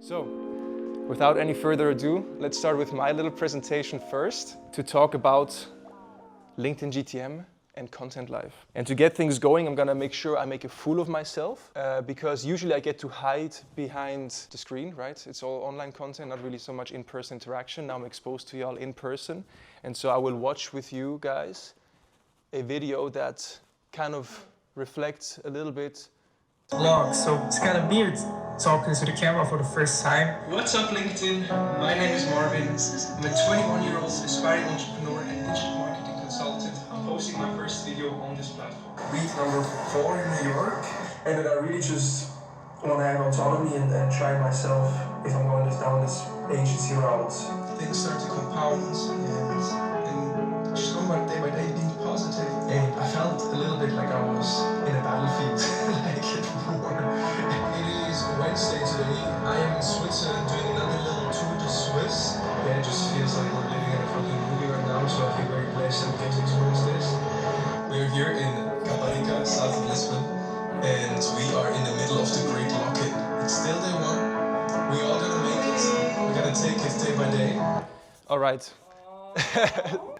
So, without any further ado, let's start with my little presentation first to talk about LinkedIn GTM and content life. And to get things going, I'm gonna make sure I make a fool of myself because usually I get to hide behind the screen, right? It's all online content, not really so much in-person interaction. Now I'm exposed to y'all in person. And so I will watch with you guys a video that kind of reflects a little bit. Vlog, so it's kind of weird talking to the camera for the first time. What's up LinkedIn? My name is Marvin. I'm a 21-year-old aspiring entrepreneur and digital marketing consultant. I'm posting my first video on this platform. Week number 4 in New York, and then I really just want to have autonomy and try myself if I'm going down this agency route. Things start to compound and just going by day being positive. And I felt a little bit like I was in a battlefield, like at war. It is Wednesday today. I am in Switzerland doing another little tour de Swiss. Yeah, it just feels like we're living in a fucking movie right now, so I feel very blessed and get to experience this. We're here in Caparica, south of Lisbon, and we are in the middle of the Great Lock-in. It's still day one. We all gonna make it. We're gonna take it day by day. All right.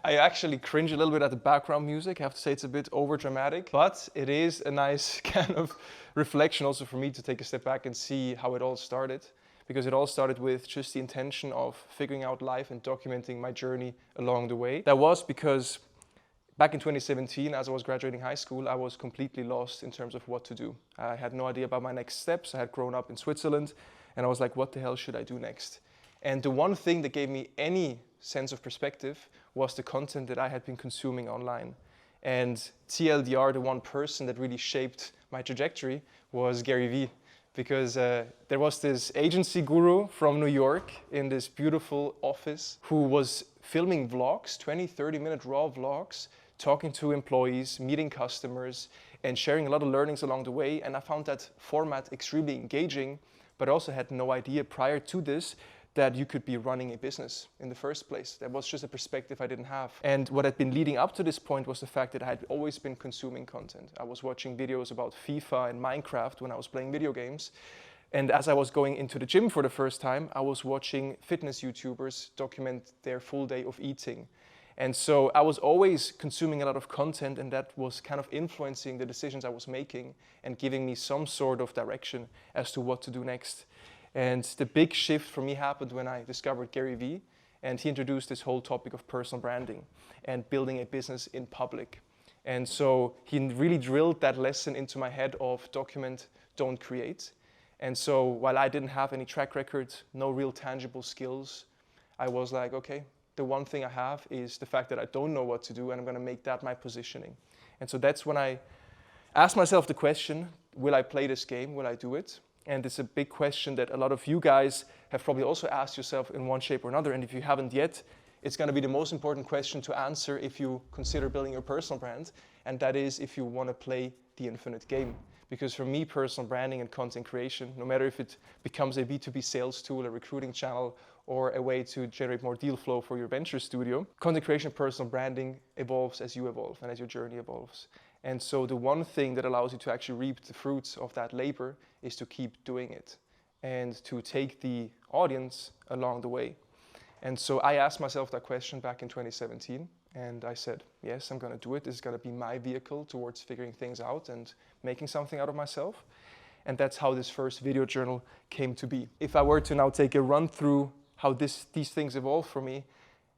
I actually cringe a little bit at the background music. I have to say it's a bit over dramatic, but it is a nice kind of reflection also for me to take a step back and see how it all started. Because it all started with just the intention of figuring out life and documenting my journey along the way. That was because back in 2017, as I was graduating high school, I was completely lost in terms of what to do. I had no idea about my next steps. I had grown up in Switzerland and I was like, what the hell should I do next? And the one thing that gave me any sense of perspective was the content that I had been consuming online. And TLDR, the one person that really shaped my trajectory was Gary Vee. Because there was this agency guru from New York in this beautiful office who was filming vlogs, 20, 30-minute raw vlogs, talking to employees, meeting customers, and sharing a lot of learnings along the way. And I found that format extremely engaging, but I also had no idea prior to this that you could be running a business in the first place. That was just a perspective I didn't have. And what had been leading up to this point was the fact that I had always been consuming content. I was watching videos about FIFA and Minecraft when I was playing video games. And as I was going into the gym for the first time, I was watching fitness YouTubers document their full day of eating. And so I was always consuming a lot of content, and that was kind of influencing the decisions I was making and giving me some sort of direction as to what to do next. And the big shift for me happened when I discovered Gary Vee, and he introduced this whole topic of personal branding and building a business in public. And so he really drilled that lesson into my head of document, don't create. And so while I didn't have any track record, no real tangible skills, I was like, okay, the one thing I have is the fact that I don't know what to do, and I'm gonna make that my positioning. And so that's when I asked myself the question, will I play this game, will I do it? And it's a big question that a lot of you guys have probably also asked yourself in one shape or another. And if you haven't yet, it's going to be the most important question to answer if you consider building your personal brand. And that is if you want to play the infinite game. Because for me, personal branding and content creation, no matter if it becomes a B2B sales tool, a recruiting channel, or a way to generate more deal flow for your venture studio, content creation and personal branding evolves as you evolve and as your journey evolves. And so the one thing that allows you to actually reap the fruits of that labor is to keep doing it and to take the audience along the way. And so I asked myself that question back in 2017, and I said, yes, I'm gonna do it. This is gonna be my vehicle towards figuring things out and making something out of myself. And that's how this first video journal came to be. If I were to now take a run through how these things evolved for me,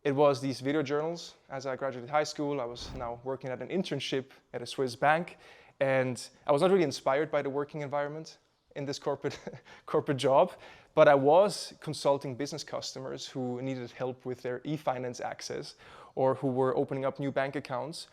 it was these video journals. As I graduated high school, I was now working at an internship at a Swiss bank, and I was not really inspired by the working environment in this corporate job, but I was consulting business customers who needed help with their e-finance access or who were opening up new bank accounts.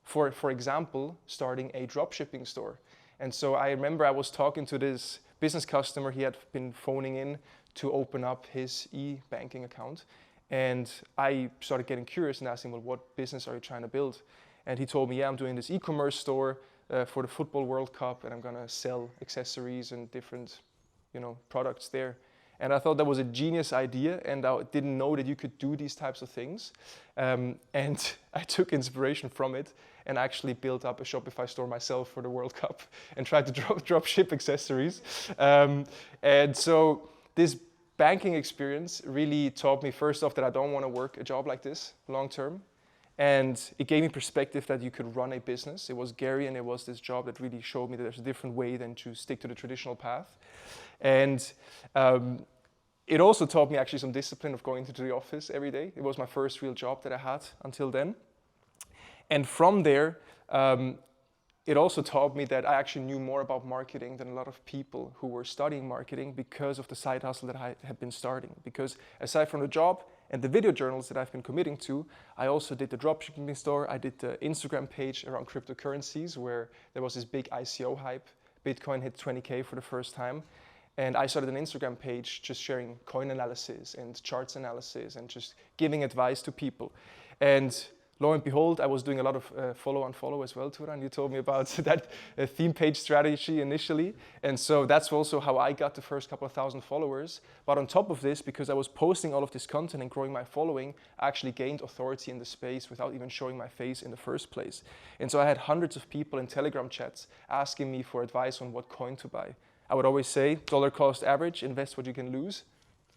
For example, starting a dropshipping store. And so I remember I was talking to this business customer. He had been phoning in to open up his e-banking account. And I started getting curious and asked him, well, what business are you trying to build? And he told me, yeah, I'm doing this e-commerce store for the Football World Cup, and I'm gonna sell accessories and different, products there. And I thought that was a genius idea, and I didn't know that you could do these types of things. And I took inspiration from it and actually built up a Shopify store myself for the World Cup and tried to drop ship accessories. And so this banking experience really taught me first off that I don't want to work a job like this long term. And it gave me perspective that you could run a business. It was Gary and it was this job that really showed me that there's a different way than to stick to the traditional path. And it also taught me actually some discipline of going into the office every day. It was my first real job that I had until then. And from there, it also taught me that I actually knew more about marketing than a lot of people who were studying marketing because of the side hustle that I had been starting. Because aside from the job and the video journals that I've been committing to, I also did the dropshipping store. I did the Instagram page around cryptocurrencies where there was this big ICO hype. Bitcoin hit 20K for the first time. And I started an Instagram page just sharing coin analysis and charts analysis and just giving advice to people. And lo and behold, I was doing a lot of follow-unfollow as well, Turan. You told me about that theme page strategy initially. And so that's also how I got the first couple of thousand followers. But on top of this, because I was posting all of this content and growing my following, I actually gained authority in the space without even showing my face in the first place. And so I had hundreds of people in Telegram chats asking me for advice on what coin to buy. I would always say, dollar cost average, invest what you can lose.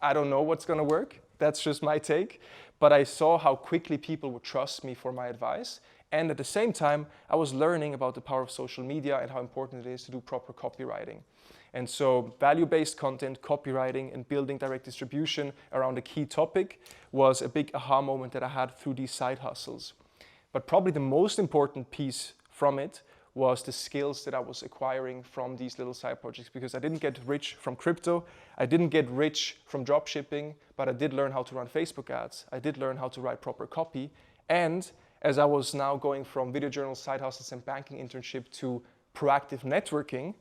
I don't know what's gonna work. That's just my take. But I saw how quickly people would trust me for my advice. And at the same time, I was learning about the power of social media and how important it is to do proper copywriting. And so value-based content, copywriting, and building direct distribution around a key topic was a big aha moment that I had through these side hustles. But probably the most important piece from it was the skills that I was acquiring from these little side projects, because I didn't get rich from crypto, I didn't get rich from dropshipping, but I did learn how to run Facebook ads, I did learn how to write proper copy, and as I was now going from video journals, side hustles, and banking internship to proactive networking,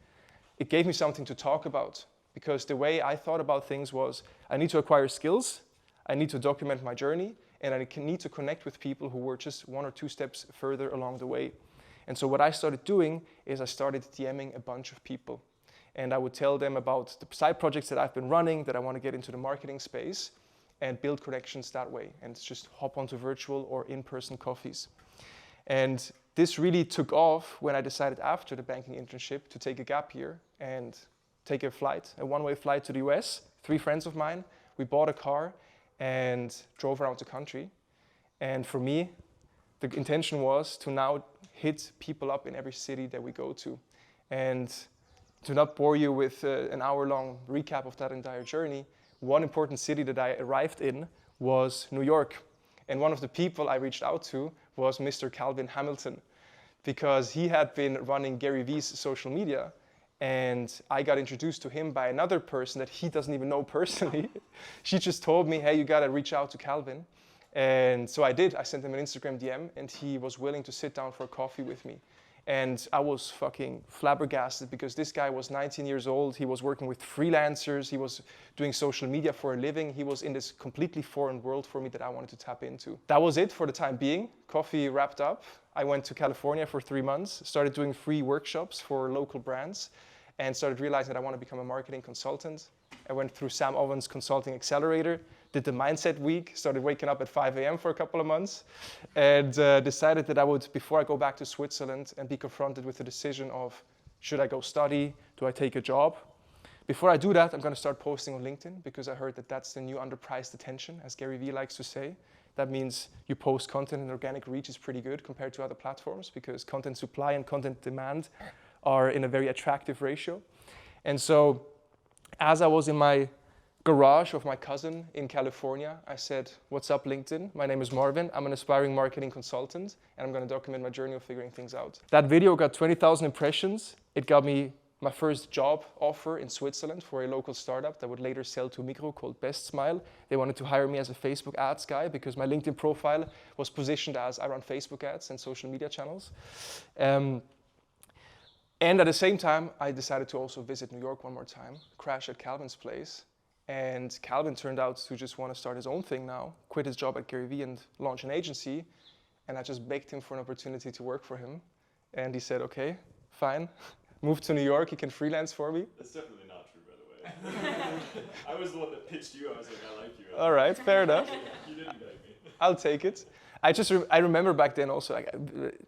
it gave me something to talk about, because the way I thought about things was, I need to acquire skills, I need to document my journey, and I need to connect with people who were just 1 or 2 steps further along the way. And so what I started doing is I started DMing a bunch of people. And I would tell them about the side projects that I've been running, that I want to get into the marketing space, and build connections that way. And just hop onto virtual or in-person coffees. And this really took off when I decided after the banking internship to take a gap year and take a flight, a one-way flight to the US. 3 friends of mine, we bought a car and drove around the country. And for me, the intention was to now hit people up in every city that we go to. And to not bore you with an hour-long recap of that entire journey, one important city that I arrived in was New York. And one of the people I reached out to was Mr. Calvin Hamilton, because he had been running Gary V's social media. And I got introduced to him by another person that he doesn't even know personally. She just told me, hey, you gotta reach out to Calvin. And so I did. I sent him an Instagram DM and he was willing to sit down for a coffee with me. And I was fucking flabbergasted because this guy was 19 years old. He was working with freelancers. He was doing social media for a living. He was in this completely foreign world for me that I wanted to tap into. That was it for the time being. Coffee wrapped up. I went to California for 3 months, started doing free workshops for local brands, and started realizing that I want to become a marketing consultant. I went through Sam Owen's Consulting Accelerator, did the Mindset Week, started waking up at 5 a.m. for a couple of months, and decided that I would, before I go back to Switzerland and be confronted with the decision of, should I go study, do I take a job? Before I do that, I'm going to start posting on LinkedIn, because I heard that that's the new underpriced attention, as Gary Vee likes to say. That means you post content and organic reach is pretty good compared to other platforms, because content supply and content demand are in a very attractive ratio. And so, as I was in my garage of my cousin in California, I said, what's up, LinkedIn? My name is Marvin. I'm an aspiring marketing consultant, and I'm going to document my journey of figuring things out. That video got 20,000 impressions. It got me my first job offer in Switzerland for a local startup that would later sell to Migros called Best Smile. They wanted to hire me as a Facebook ads guy because my LinkedIn profile was positioned as I run Facebook ads and social media channels. And at the same time, I decided to also visit New York one more time, crash at Calvin's place. And Calvin turned out to just want to start his own thing now, quit his job at Gary Vee and launch an agency. And I just begged him for an opportunity to work for him. And he said, okay, fine. Move to New York, he can freelance for me. That's definitely not true, by the way. I was the one that pitched you. I was like, I like you. All right, fair enough. You didn't beg me. I'll take it. I remember back then also,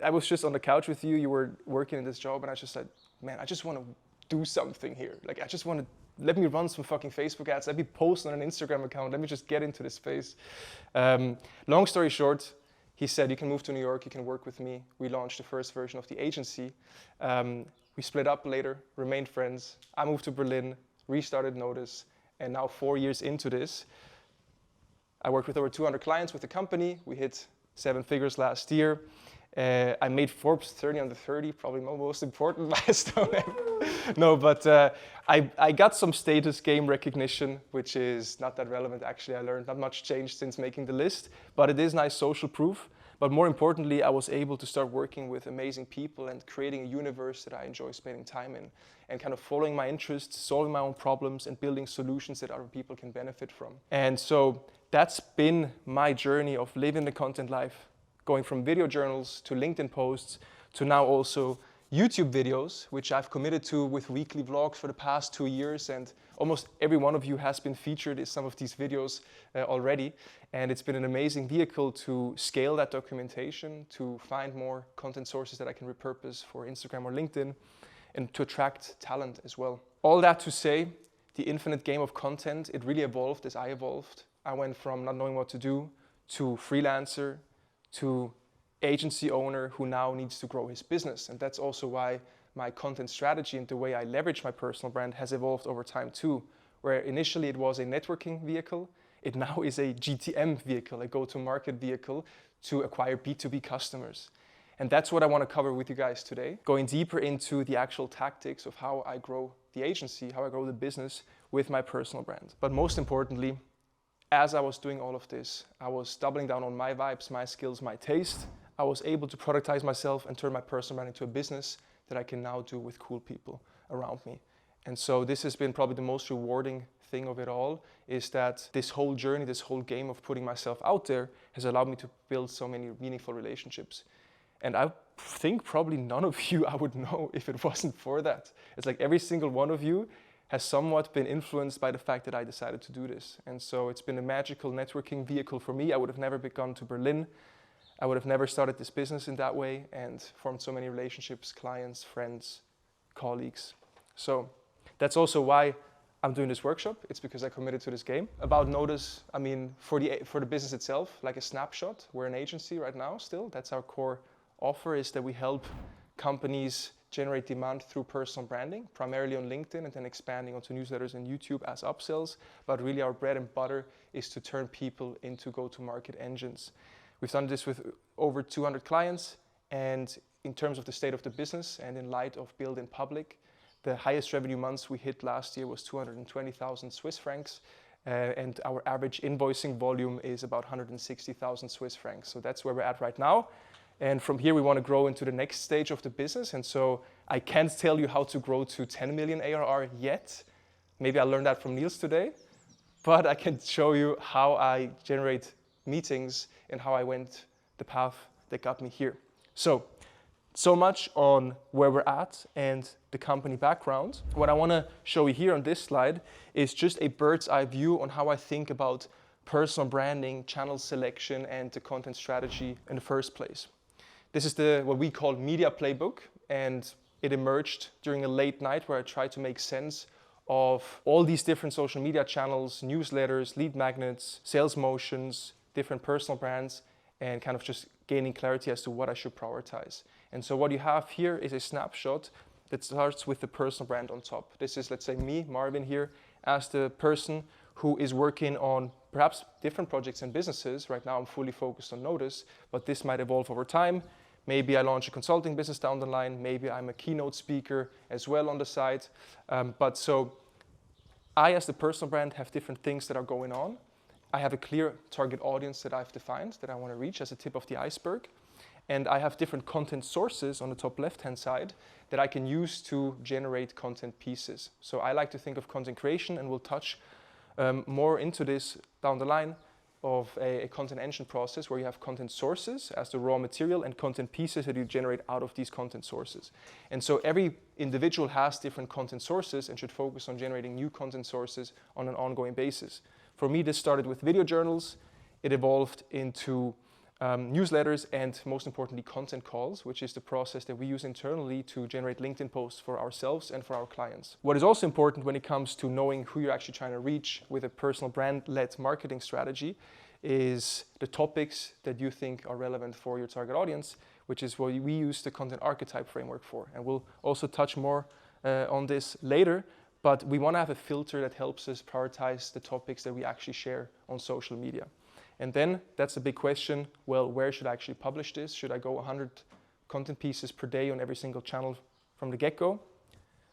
I was just on the couch with you, you were working in this job, and I just said, man, I just want to do something here. Like, I just want to let me run some fucking Facebook ads, let me post on an Instagram account, let me just get into this space. Long story short, he said, you can move to New York, you can work with me. We launched the first version of the agency. We split up later, remained friends. I moved to Berlin, restarted Notus, and now 4 years into this, I worked with over 200 clients with the company. We hit 7 figures last year. I made Forbes 30 under 30, probably my most important milestone ever. No, but I got some status game recognition, which is not that relevant actually. I learned not much changed since making the list, but it is nice social proof. But more importantly, I was able to start working with amazing people and creating a universe that I enjoy spending time in and kind of following my interests, solving my own problems and building solutions that other people can benefit from. And so that's been my journey of living the content life, going from video journals to LinkedIn posts to now also YouTube videos, which I've committed to with weekly vlogs for the past 2 years, and almost every one of you has been featured in some of these videos already. And it's been an amazing vehicle to scale that documentation, to find more content sources that I can repurpose for Instagram or LinkedIn, and to attract talent as well. All that to say, the infinite game of content, it really evolved as I evolved. I went from not knowing what to do to freelancer, to agency owner who now needs to grow his business. And that's also why my content strategy and the way I leverage my personal brand has evolved over time too, where initially it was a networking vehicle, it now is a GTM vehicle, a go-to-market vehicle to acquire B2B customers. And that's what I want to cover with you guys today, going deeper into the actual tactics of how I grow the agency, how I grow the business with my personal brand. But most importantly, as I was doing all of this, I was doubling down on my vibes, my skills, my taste. I was able to productize myself and turn my personal brand into a business that I can now do with cool people around me. And so this has been probably the most rewarding thing of it all, is that this whole journey, this whole game of putting myself out there has allowed me to build so many meaningful relationships. And I think probably none of you I would know if it wasn't for that. It's like every single one of you has somewhat been influenced by the fact that I decided to do this. And so it's been a magical networking vehicle for me. I would have never gone to Berlin. I would have never started this business in that way and formed so many relationships, clients, friends, colleagues. So that's also why I'm doing this workshop. It's because I committed to this game. About Notus, I mean, for the business itself, like a snapshot, we're an agency right now still. That's our core offer, is that we help companies generate demand through personal branding, primarily on LinkedIn and then expanding onto newsletters and YouTube as upsells. But really our bread and butter is to turn people into go-to-market engines. We've done this with over 200 clients, and in terms of the state of the business and in light of build in public, the highest revenue months we hit last year was 220,000 Swiss francs, and our average invoicing volume is about 160,000 Swiss francs. So that's where we're at right now. And from here, we want to grow into the next stage of the business. And so I can't tell you how to grow to 10 million ARR yet. Maybe I learned that from Niels today, but I can show you how I generate meetings and how I went the path that got me here. So much on where we're at and the company background. What I want to show you here on this slide is just a bird's eye view on how I think about personal branding, channel selection, and the content strategy in the first place. This is what we call media playbook, and it emerged during a late night where I tried to make sense of all these different social media channels, newsletters, lead magnets, sales motions, different personal brands, and kind of just gaining clarity as to what I should prioritize. And so what you have here is a snapshot that starts with the personal brand on top. This is, let's say, me, Marvin, here as the person who is working on perhaps different projects and businesses. Right now I'm fully focused on Notus, but this might evolve over time. Maybe I launch a consulting business down the line. Maybe I'm a keynote speaker as well on the side. But so I, as the personal brand, have different things that are going on. I have a clear target audience that I've defined that I want to reach as a tip of the iceberg. And I have different content sources on the top left-hand side that I can use to generate content pieces. So I like to think of content creation, and we'll touch more into this down the line, of a content engine process where you have content sources as the raw material and content pieces that you generate out of these content sources. And so every individual has different content sources and should focus on generating new content sources on an ongoing basis. For me, this started with video journals. It evolved into newsletters, and most importantly, content calls, which is the process that we use internally to generate LinkedIn posts for ourselves and for our clients. What is also important when it comes to knowing who you're actually trying to reach with a personal brand-led marketing strategy is the topics that you think are relevant for your target audience, which is what we use the content archetype framework for. And we'll also touch more on this later, but we want to have a filter that helps us prioritize the topics that we actually share on social media. And then that's the big question, well, where should I actually publish this? Should I go 100 content pieces per day on every single channel from the get-go?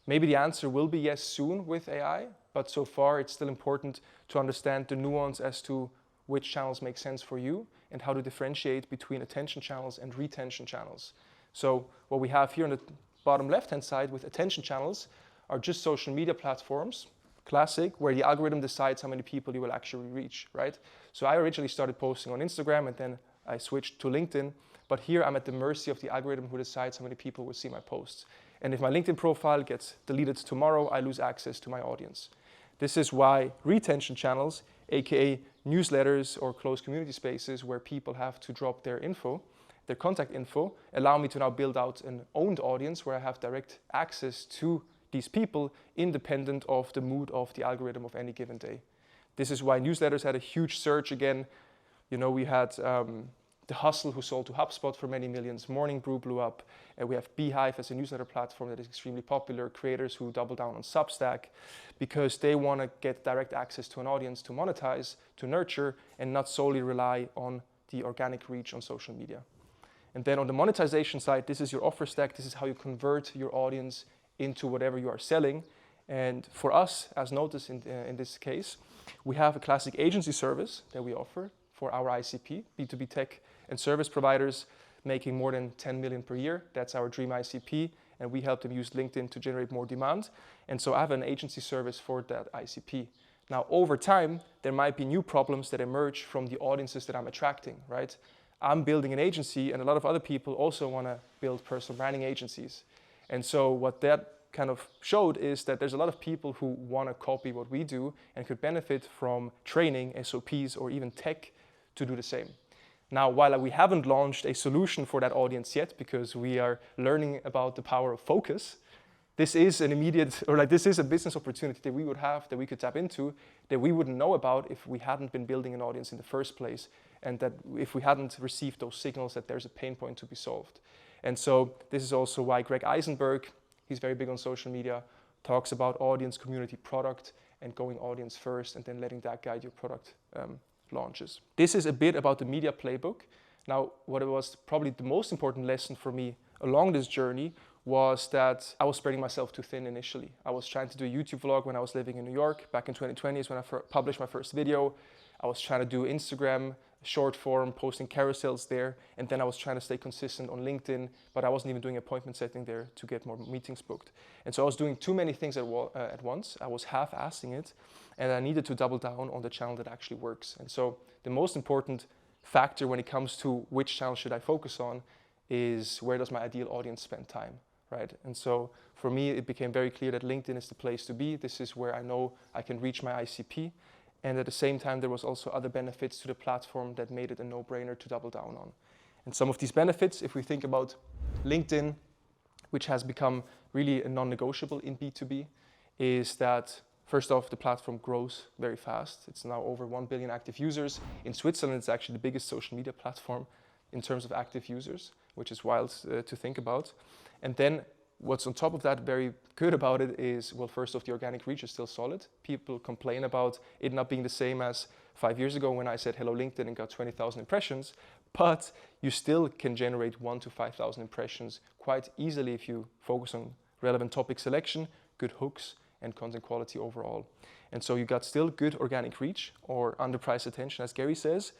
Maybe the answer will be yes soon with AI, but so far it's still important to understand the nuance as to which channels make sense for you and how to differentiate between attention channels and retention channels. So what we have here on the bottom left-hand side with attention channels are just social media platforms, classic, where the algorithm decides how many people you will actually reach, right? So I originally started posting on Instagram and then I switched to LinkedIn, but here I'm at the mercy of the algorithm who decides how many people will see my posts. And if my LinkedIn profile gets deleted tomorrow, I lose access to my audience. This is why retention channels, aka newsletters or closed community spaces where people have to drop their info, their contact info, allow me to now build out an owned audience where I have direct access to these people independent of the mood of the algorithm of any given day. This is why newsletters had a huge surge again. You know, we had The Hustle, who sold to HubSpot for many millions. Morning Brew blew up. And we have Beehive as a newsletter platform that is extremely popular. Creators who double down on Substack because they want to get direct access to an audience to monetize, to nurture, and not solely rely on the organic reach on social media. And then on the monetization side, this is your offer stack. This is how you convert your audience into whatever you are selling. And for us, as notus in this case, we have a classic agency service that we offer for our ICP, B2B tech and service providers making more than 10 million per year. That's our dream ICP, and we help them use LinkedIn to generate more demand. And so I have an agency service for that ICP. Now, over time, there might be new problems that emerge from the audiences that I'm attracting, right? I'm building an agency, and a lot of other people also want to build personal branding agencies. And so what that kind of showed is that there's a lot of people who want to copy what we do and could benefit from training, SOPs, or even tech to do the same. Now, while we haven't launched a solution for that audience yet, because we are learning about the power of focus, this is an immediate, or like this is a business opportunity that we would have, that we could tap into, that we wouldn't know about if we hadn't been building an audience in the first place, and that if we hadn't received those signals that there's a pain point to be solved. And so this is also why Greg Eisenberg, he's very big on social media, talks about audience, community, product, and going audience first, and then letting that guide your product launches. This is a bit about the media playbook. Now, what was probably the most important lesson for me along this journey was that I was spreading myself too thin initially. I was trying to do a YouTube vlog when I was living in New York. Back in 2020 is when I published my first video. I was trying to do Instagram, short form, posting carousels there, and then I was trying to stay consistent on LinkedIn, but I wasn't even doing appointment setting there to get more meetings booked. And so I was doing too many things at once. I was half-assing it, and I needed to double down on the channel that actually works. And so the most important factor when it comes to which channel should I focus on is where does my ideal audience spend time, right? And so for me, it became very clear that LinkedIn is the place to be. This is where I know I can reach my ICP. And at the same time, there was also other benefits to the platform that made it a no-brainer to double down on. And some of these benefits, if we think about LinkedIn, which has become really a non-negotiable in B2B, is that first off, the platform grows very fast. It's now over 1 billion active users. In Switzerland, it's actually the biggest social media platform in terms of active users, which is wild to think about. And then what's on top of that very good about it is, well, first off, the organic reach is still solid. People complain about it not being the same as 5 years ago when I said hello LinkedIn and got 20,000 impressions, but you still can generate 1,000 to 5,000 impressions quite easily if you focus on relevant topic selection, good hooks, and content quality overall. And so you got still good organic reach or underpriced attention, as Gary says.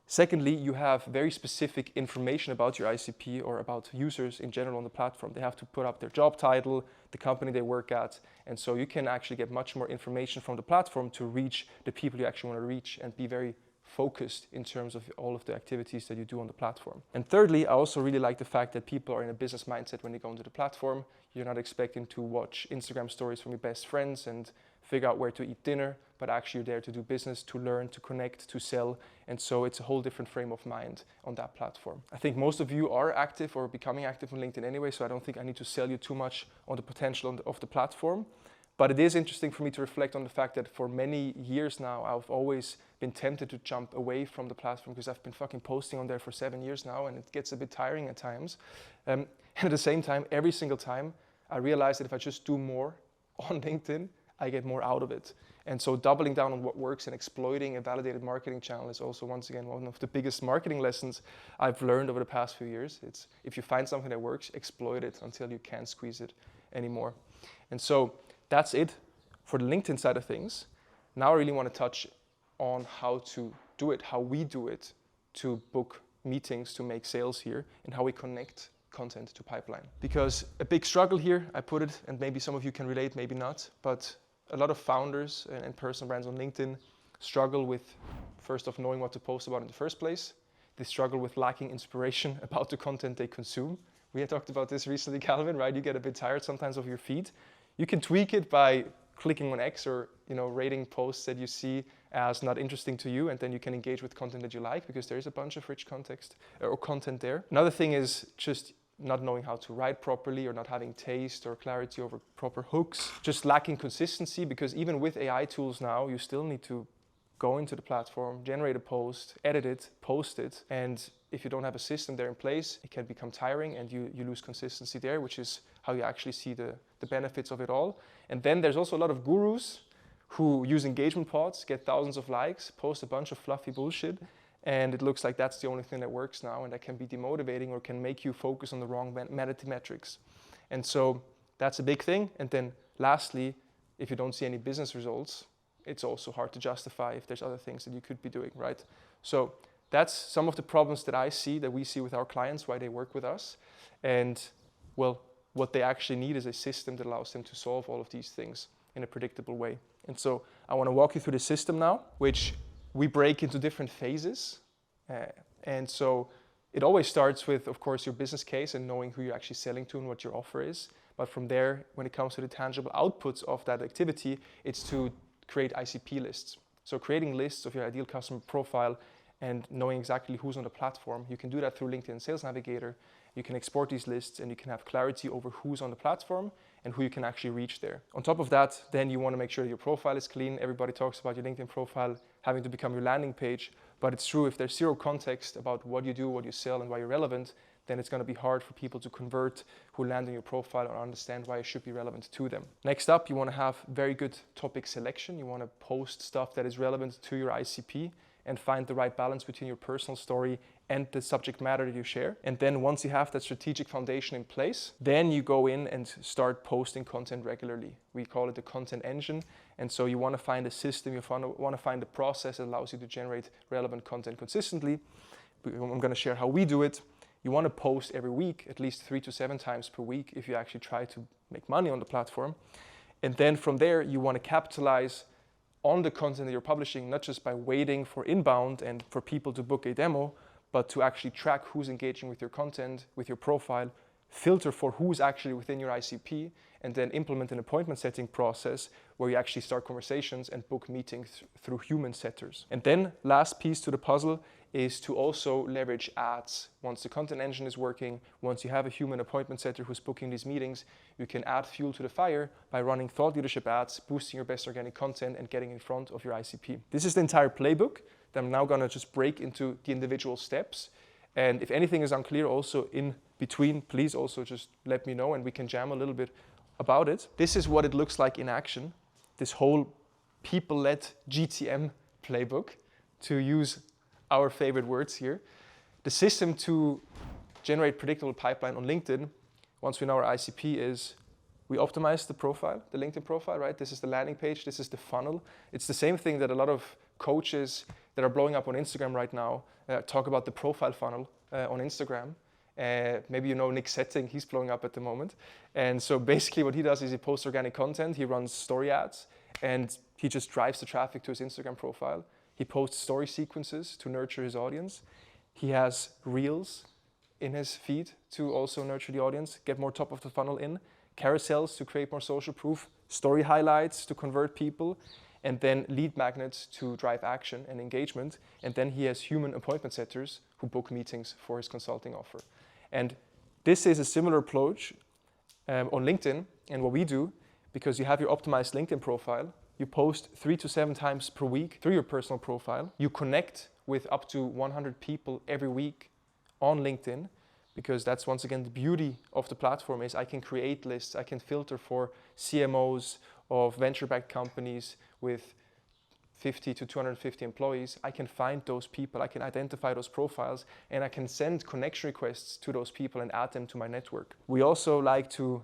Secondly, you have very specific information about your ICP or about users in general on the platform. They have to put up their job title, the company they work at, and so you can actually get much more information from the platform to reach the people you actually want to reach and be very focused in terms of all of the activities that you do on the platform. And thirdly, I also really like the fact that people are in a business mindset when they go into the platform. You're not expecting to watch Instagram stories from your best friends and figure out where to eat dinner, but actually you're there to do business, to learn, to connect, to sell. And so it's a whole different frame of mind on that platform. I think most of you are active or becoming active on LinkedIn anyway, so I don't think I need to sell you too much on the potential of the platform. But it is interesting for me to reflect on the fact that for many years now, I've always been tempted to jump away from the platform because I've been fucking posting on there for 7 years now, and it gets a bit tiring at times. And at the same time, every single time, I realize that if I just do more on LinkedIn, I get more out of it. And so doubling down on what works and exploiting a validated marketing channel is also, once again, one of the biggest marketing lessons I've learned over the past few years. It's if you find something that works, exploit it until you can't squeeze it anymore. And so that's it for the LinkedIn side of things. Now I really want to touch on how to do it, how we do it to book meetings, to make sales here, and how we connect content to pipeline. Because a big struggle here, I put it, and maybe some of you can relate, maybe not, but a lot of founders and personal brands on LinkedIn struggle with, first off, knowing what to post about in the first place. They struggle with lacking inspiration about the content they consume. We had talked about this recently, Calvin, right? You get a bit tired sometimes of your feed. You can tweak it by clicking on X or rating posts that you see as not interesting to you, and then you can engage with content that you like because there is a bunch of rich context or content there. Another thing is just not knowing how to write properly or not having taste or clarity over proper hooks. Just lacking consistency, because even with AI tools now, you still need to go into the platform, generate a post, edit it, post it. And if you don't have a system there in place, it can become tiring and you lose consistency there, which is how you actually see the benefits of it all. And then there's also a lot of gurus who use engagement pods, get thousands of likes, post a bunch of fluffy bullshit, and it looks like that's the only thing that works now, and that can be demotivating or can make you focus on the wrong vanity metrics. And so that's a big thing. And then lastly, if you don't see any business results, it's also hard to justify if there's other things that you could be doing, right? So that's some of the problems that I see, that we see with our clients, why they work with us. And well, what they actually need is a system that allows them to solve all of these things in a predictable way. And so I want to walk you through the system now, which we break into different phases. And so it always starts with, of course, your business case and knowing who you're actually selling to and what your offer is. But from there, when it comes to the tangible outputs of that activity, it's to create ICP lists. So creating lists of your ideal customer profile and knowing exactly who's on the platform. You can do that through LinkedIn Sales Navigator. You can export these lists and you can have clarity over who's on the platform and who you can actually reach there. On top of that, then you want to make sure that your profile is clean. Everybody talks about your LinkedIn profile having to become your landing page, but it's true, if there's zero context about what you do, what you sell, and why you're relevant, then it's going to be hard for people to convert who land on your profile or understand why it should be relevant to them. Next up, you want to have very good topic selection. You want to post stuff that is relevant to your ICP and find the right balance between your personal story and the subject matter that you share. And then once you have that strategic foundation in place, then you go in and start posting content regularly. We call it the content engine. And so you want to find a system, you want to find a process that allows you to generate relevant content consistently. I'm going to share how we do it. You want to post every week, at least 3 to 7 times per week if you actually try to make money on the platform. And then from there, you want to capitalize on the content that you're publishing, not just by waiting for inbound and for people to book a demo, but to actually track who's engaging with your content, with your profile, filter for who's actually within your ICP, and then implement an appointment setting process where you actually start conversations and book meetings through human setters. And then last piece to the puzzle is to also leverage ads. Once the content engine is working, once you have a human appointment setter who's booking these meetings, you can add fuel to the fire by running thought leadership ads, boosting your best organic content and getting in front of your ICP. This is the entire playbook that I'm now gonna just break into the individual steps. And if anything is unclear also in between, please also just let me know and we can jam a little bit about it. This is what it looks like in action. This whole people-led GTM playbook, to use our favorite words here. The system to generate predictable pipeline on LinkedIn, once we know our ICP, is we optimize the profile, the LinkedIn profile, right? This is the landing page, this is the funnel. It's the same thing that a lot of coaches that are blowing up on Instagram right now talk about, the profile funnel on Instagram. Maybe you know Nick Setting, he's blowing up at the moment. And so basically what he does is he posts organic content, he runs story ads, and he just drives the traffic to his Instagram profile. He posts story sequences to nurture his audience. He has reels in his feed to also nurture the audience, get more top of the funnel in, carousels to create more social proof, story highlights to convert people, and then lead magnets to drive action and engagement. And then he has human appointment setters who book meetings for his consulting offer. And this is a similar approach on LinkedIn. And what we do, because you have your optimized LinkedIn profile, you post 3 to 7 times per week through your personal profile. You connect with up to 100 people every week on LinkedIn, because that's once again the beauty of the platform is I can create lists, I can filter for CMOs of venture-backed companies with 50 to 250 employees. I can find those people, I can identify those profiles, and I can send connection requests to those people and add them to my network. We also like to,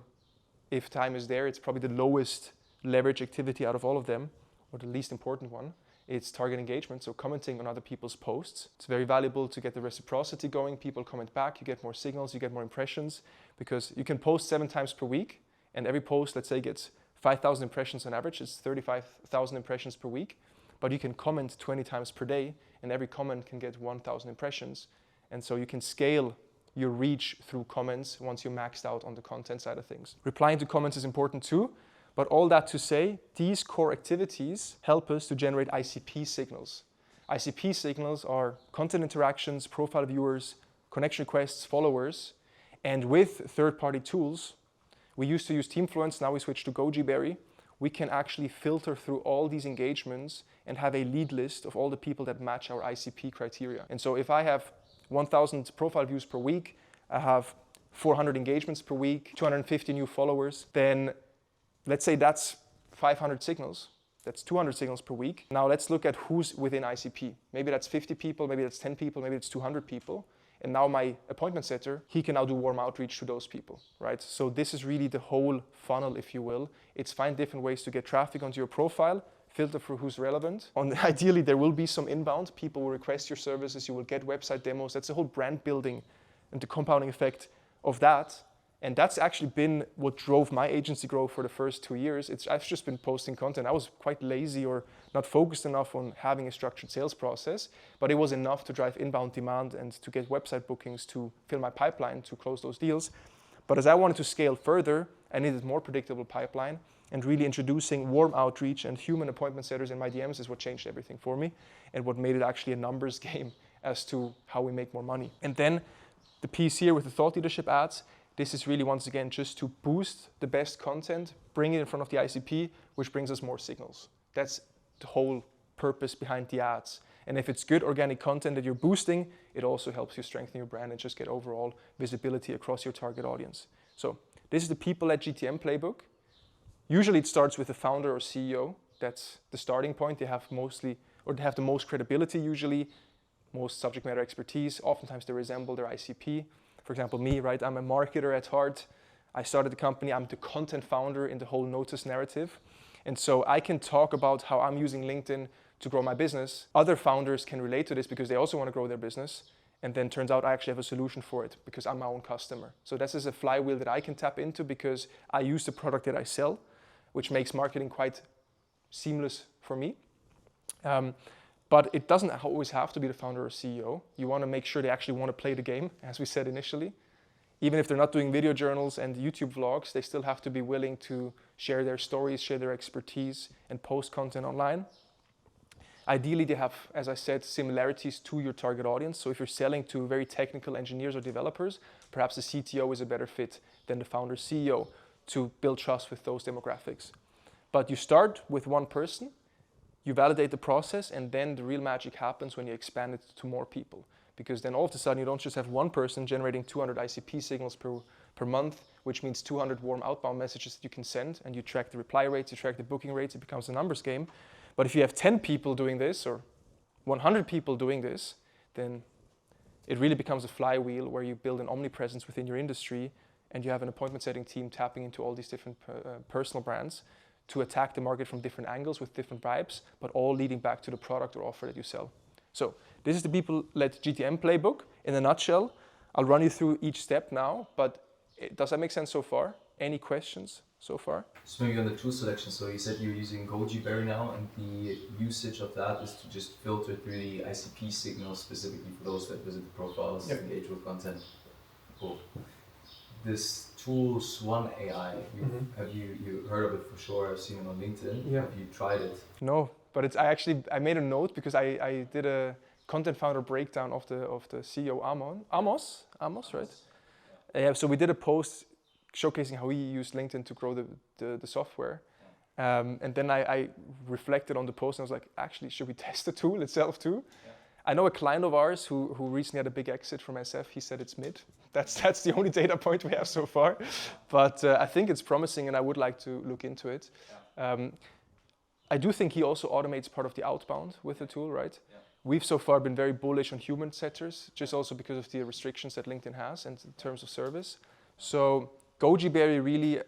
if time is there, it's probably the lowest leverage activity out of all of them, or the least important one. It's target engagement, so commenting on other people's posts. It's very valuable to get the reciprocity going. People comment back, you get more signals, you get more impressions, because you can post 7 times per week, and every post, let's say, gets 5,000 impressions on average. It's 35,000 impressions per week, but you can comment 20 times per day, and every comment can get 1,000 impressions. And so you can scale your reach through comments once you're maxed out on the content side of things. Replying to comments is important too. But all that to say, these core activities help us to generate ICP signals. ICP signals are content interactions, profile viewers, connection requests, followers. And with third-party tools, we used to use Teamfluence, now we switched to Goji Berry. We can actually filter through all these engagements and have a lead list of all the people that match our ICP criteria. And so if I have 1,000 profile views per week, I have 400 engagements per week, 250 new followers, then let's say that's 500 signals. That's 200 signals per week. Now let's look at who's within ICP. Maybe that's 50 people, maybe that's 10 people, maybe it's 200 people. And now my appointment setter, he can now do warm outreach to those people, right? So this is really the whole funnel, if you will. It's find different ways to get traffic onto your profile, filter for who's relevant. Ideally, there will be some inbound. People will request your services, you will get website demos. That's the whole brand building and the compounding effect of that. And that's actually been what drove my agency growth for the first 2 years. I've just been posting content. I was quite lazy or not focused enough on having a structured sales process, but it was enough to drive inbound demand and to get website bookings to fill my pipeline to close those deals. But as I wanted to scale further, I needed more predictable pipeline, and really introducing warm outreach and human appointment setters in my DMs is what changed everything for me and what made it actually a numbers game as to how we make more money. And then the piece here with the thought leadership ads, this is really, once again, just to boost the best content, bring it in front of the ICP, which brings us more signals. That's the whole purpose behind the ads. And if it's good organic content that you're boosting, it also helps you strengthen your brand and just get overall visibility across your target audience. So this is the people-led GTM playbook. Usually it starts with the founder or CEO. That's the starting point. They have they have the most credibility usually, most subject matter expertise. Oftentimes they resemble their ICP. For example, me, right? I'm a marketer at heart. I started the company. I'm the content founder in the whole notus narrative. And so I can talk about how I'm using LinkedIn to grow my business. Other founders can relate to this because they also want to grow their business. And then turns out I actually have a solution for it because I'm my own customer. So this is a flywheel that I can tap into because I use the product that I sell, which makes marketing quite seamless for me. But it doesn't always have to be the founder or CEO. You want to make sure they actually want to play the game, as we said initially. Even if they're not doing video journals and YouTube vlogs, they still have to be willing to share their stories, share their expertise, and post content online. Ideally, they have, as I said, similarities to your target audience. So if you're selling to very technical engineers or developers, perhaps the CTO is a better fit than the founder CEO to build trust with those demographics. But you start with one person, you validate the process, and then the real magic happens when you expand it to more people. Because then all of a sudden you don't just have one person generating 200 ICP signals per month, which means 200 warm outbound messages that you can send, and you track the reply rates, you track the booking rates, it becomes a numbers game. But if you have 10 people doing this or 100 people doing this, then it really becomes a flywheel where you build an omnipresence within your industry, and you have an appointment setting team tapping into all these different personal brands to attack the market from different angles with different vibes, but all leading back to the product or offer that you sell. So this is the people-led GTM playbook in a nutshell. I'll run you through each step now, but does that make sense so far? Any questions? so far. So maybe on the tool selection, so you said you're using Goji Berry now, and the usage of that is to just filter through the ICP signals specifically for those that visit the profiles, engage with content. Cool. This tool Swan AI, have you heard of it for sure? I've seen it on LinkedIn. Yeah. Have you tried it? No, but it's I made a note because I did a content founder breakdown of the CEO Amos, right? Yeah. So we did a post showcasing how he used LinkedIn to grow the software, and then I reflected on the post and I was like, actually, should we test the tool itself too? Yeah. I know a client of ours who recently had a big exit from SF. He said it's mid. That's the only data point we have so far, but I think it's promising and I would like to look into it. Yeah. I do think he also automates part of the outbound with the tool, right? Yeah. We've so far been very bullish on human setters, just also because of the restrictions that LinkedIn has in terms of service. So Goji Berry really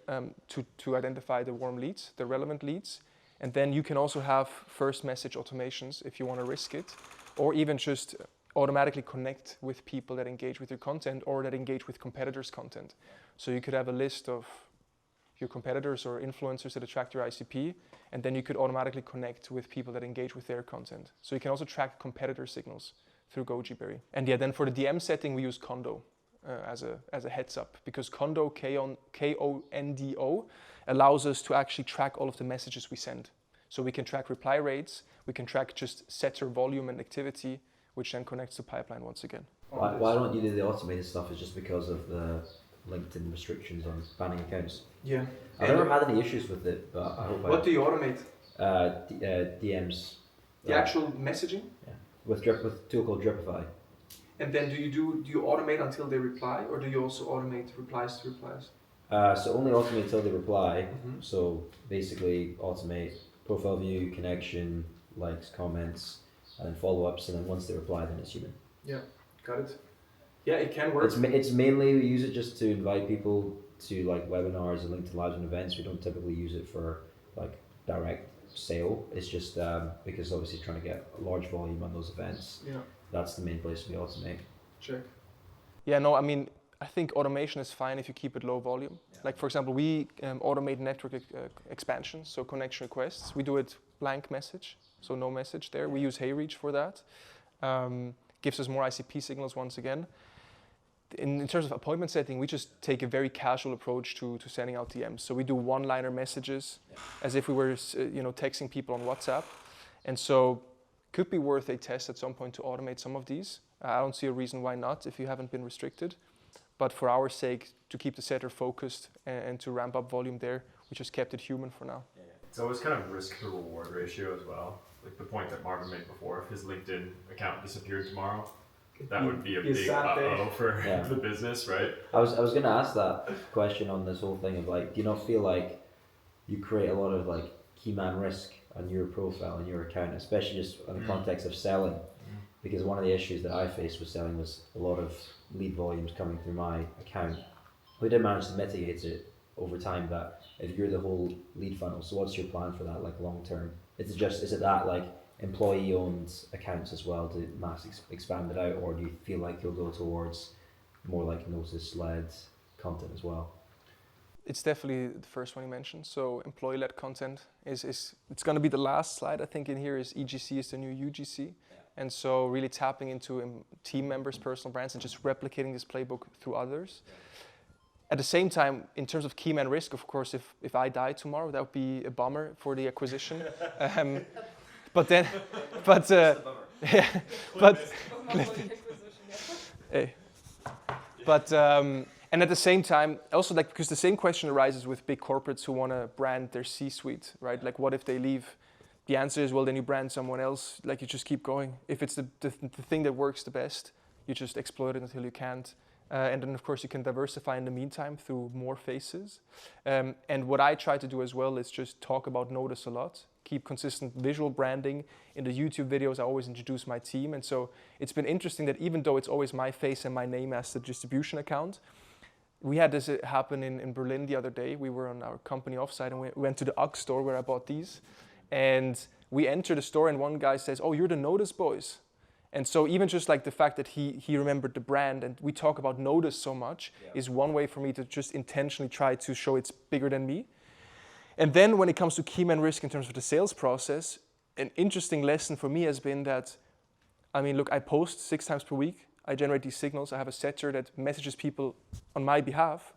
to identify the warm leads, the relevant leads, and then you can also have first message automations if you want to risk it, or even just automatically connect with people that engage with your content or that engage with competitors' content. So you could have a list of your competitors or influencers that attract your ICP, and then you could automatically connect with people that engage with their content. So you can also track competitor signals through Goji Berry. And yeah, then for the DM setting, we use Kondo as a heads up, because Kondo, K-O-N-D-O, allows us to actually track all of the messages we send. So we can track reply rates, we can track just setter volume and activity, which then connects to pipeline once again. Why don't you do the automated stuff? Is just because of the LinkedIn restrictions on banning accounts? Yeah. I've never had any issues with it, but I hope What do you automate? DMs. The actual messaging? Yeah. With a tool called Dripify. And then do you automate until they reply, or do you also automate replies to replies? So only automate until they reply. So basically automate profile view, connection, likes, comments, and then follow-ups, and then once they reply, then it's human. Yeah, got it. Yeah, it can work. It's mainly we use it just to invite people to like webinars and LinkedIn Lives and events. We don't typically use it for like direct sale. It's just because obviously trying to get a large volume on those events. Yeah. That's the main place we automate. Check. Yeah, no, I mean, I think automation is fine if you keep it low volume. Yeah. Like for example, we automate network expansion, so connection requests. We do it blank message, so no message there. We use HeyReach for that. Gives us more ICP signals once again. In terms of appointment setting, we just take a very casual approach to sending out DMs. So we do one-liner messages, as if we were texting people on WhatsApp. And so could be worth a test at some point to automate some of these. I don't see a reason why not if you haven't been restricted. But for our sake, to keep the setter focused and to ramp up volume there, we just kept it human for now. Yeah. It's always kind of risk to reward ratio as well. Like the point that Marvin made before, if his LinkedIn account disappeared tomorrow, that would be a big uh-oh for the business, right? I was going to ask that question on this whole thing of like, do you not feel like you create a lot of like key man risk on your profile and your account, especially just in the context of selling? Because one of the issues that I faced with selling was a lot of lead volumes coming through my account. We did manage to mitigate it over time, but if you're the whole lead funnel, so what's your plan for that, like long term? Is it that like employee owned accounts as well to mass expand it out, or do you feel like you'll go towards more like notus led content as well? It's definitely the first one you mentioned. So employee led content is it's going to be the last slide I think in here. Is EGC is the new UGC. And so really tapping into team members' personal brands and just replicating this playbook through others. At the same time, in terms of key man risk, of course, if I die tomorrow, that would be a bummer for the acquisition. And at the same time, also like because the same question arises with big corporates who want to brand their C-suite, right? Like what if they leave? The answer is, well, then you brand someone else. Like you just keep going. If it's the thing that works the best, you just exploit it until you can't. And then, of course, you can diversify in the meantime through more faces. And what I try to do as well is just talk about notus a lot, keep consistent visual branding. In the YouTube videos, I always introduce my team. And so it's been interesting that even though it's always my face and my name as the distribution account, we had this happen in Berlin the other day. We were on our company offsite and we went to the UGG store where I bought these. And we enter the store and one guy says, "Oh, you're the Notus boys." And so even just like the fact that he remembered the brand and we talk about notus so much is one way for me to just intentionally try to show it's bigger than me. And then when it comes to key man risk in terms of the sales process, an interesting lesson for me has been that, I mean, look, I post 6 times per week. I generate these signals. I have a setter that messages people on my behalf.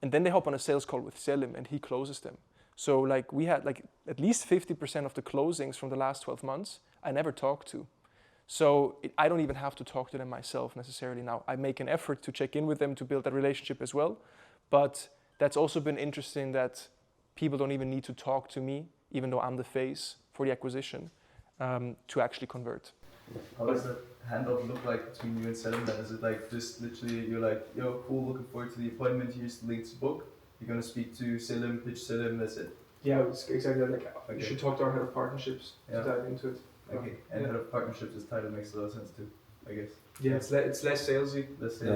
And then they hop on a sales call with Selim and he closes them. So like we had like at least 50% of the closings from the last 12 months I never talked to. So I don't even have to talk to them myself necessarily now. I make an effort to check in with them to build that relationship as well. But that's also been interesting that people don't even need to talk to me, even though I'm the face for the acquisition, to actually convert. How does that handoff look like between you and Selim then? Is it like just literally you're like, yo, cool, looking forward to the appointment, here's the link to book. You're gonna speak to Selim, pitch Selim, that's it? Yeah, it's exactly like Okay. you should talk to our head of partnerships to dive into it. Okay, and head of partnerships, this title makes a lot of sense too, I guess. Yeah, it's less salesy. Let's say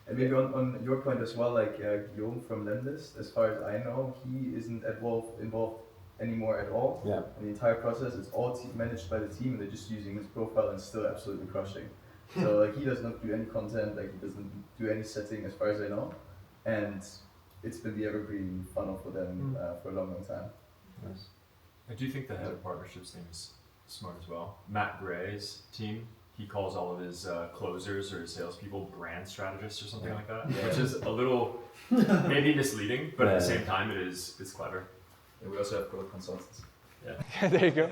And maybe on your point as well, like Guillaume from Lemlist, as far as I know, he isn't involved anymore at all. Yeah. In the entire process, it's all managed by the team, and they're just using his profile and still absolutely crushing. So like he does not do any content, like he doesn't do any setting as far as I know, and it's been the evergreen funnel for them for a long, long time. Nice. I do think the head of partnerships thing is smart as well. Matt Gray's team, he calls all of his closers or his salespeople brand strategists or something like that, which is a little maybe misleading, but at the same time it's clever. And we also have growth consultants. Yeah, there you go.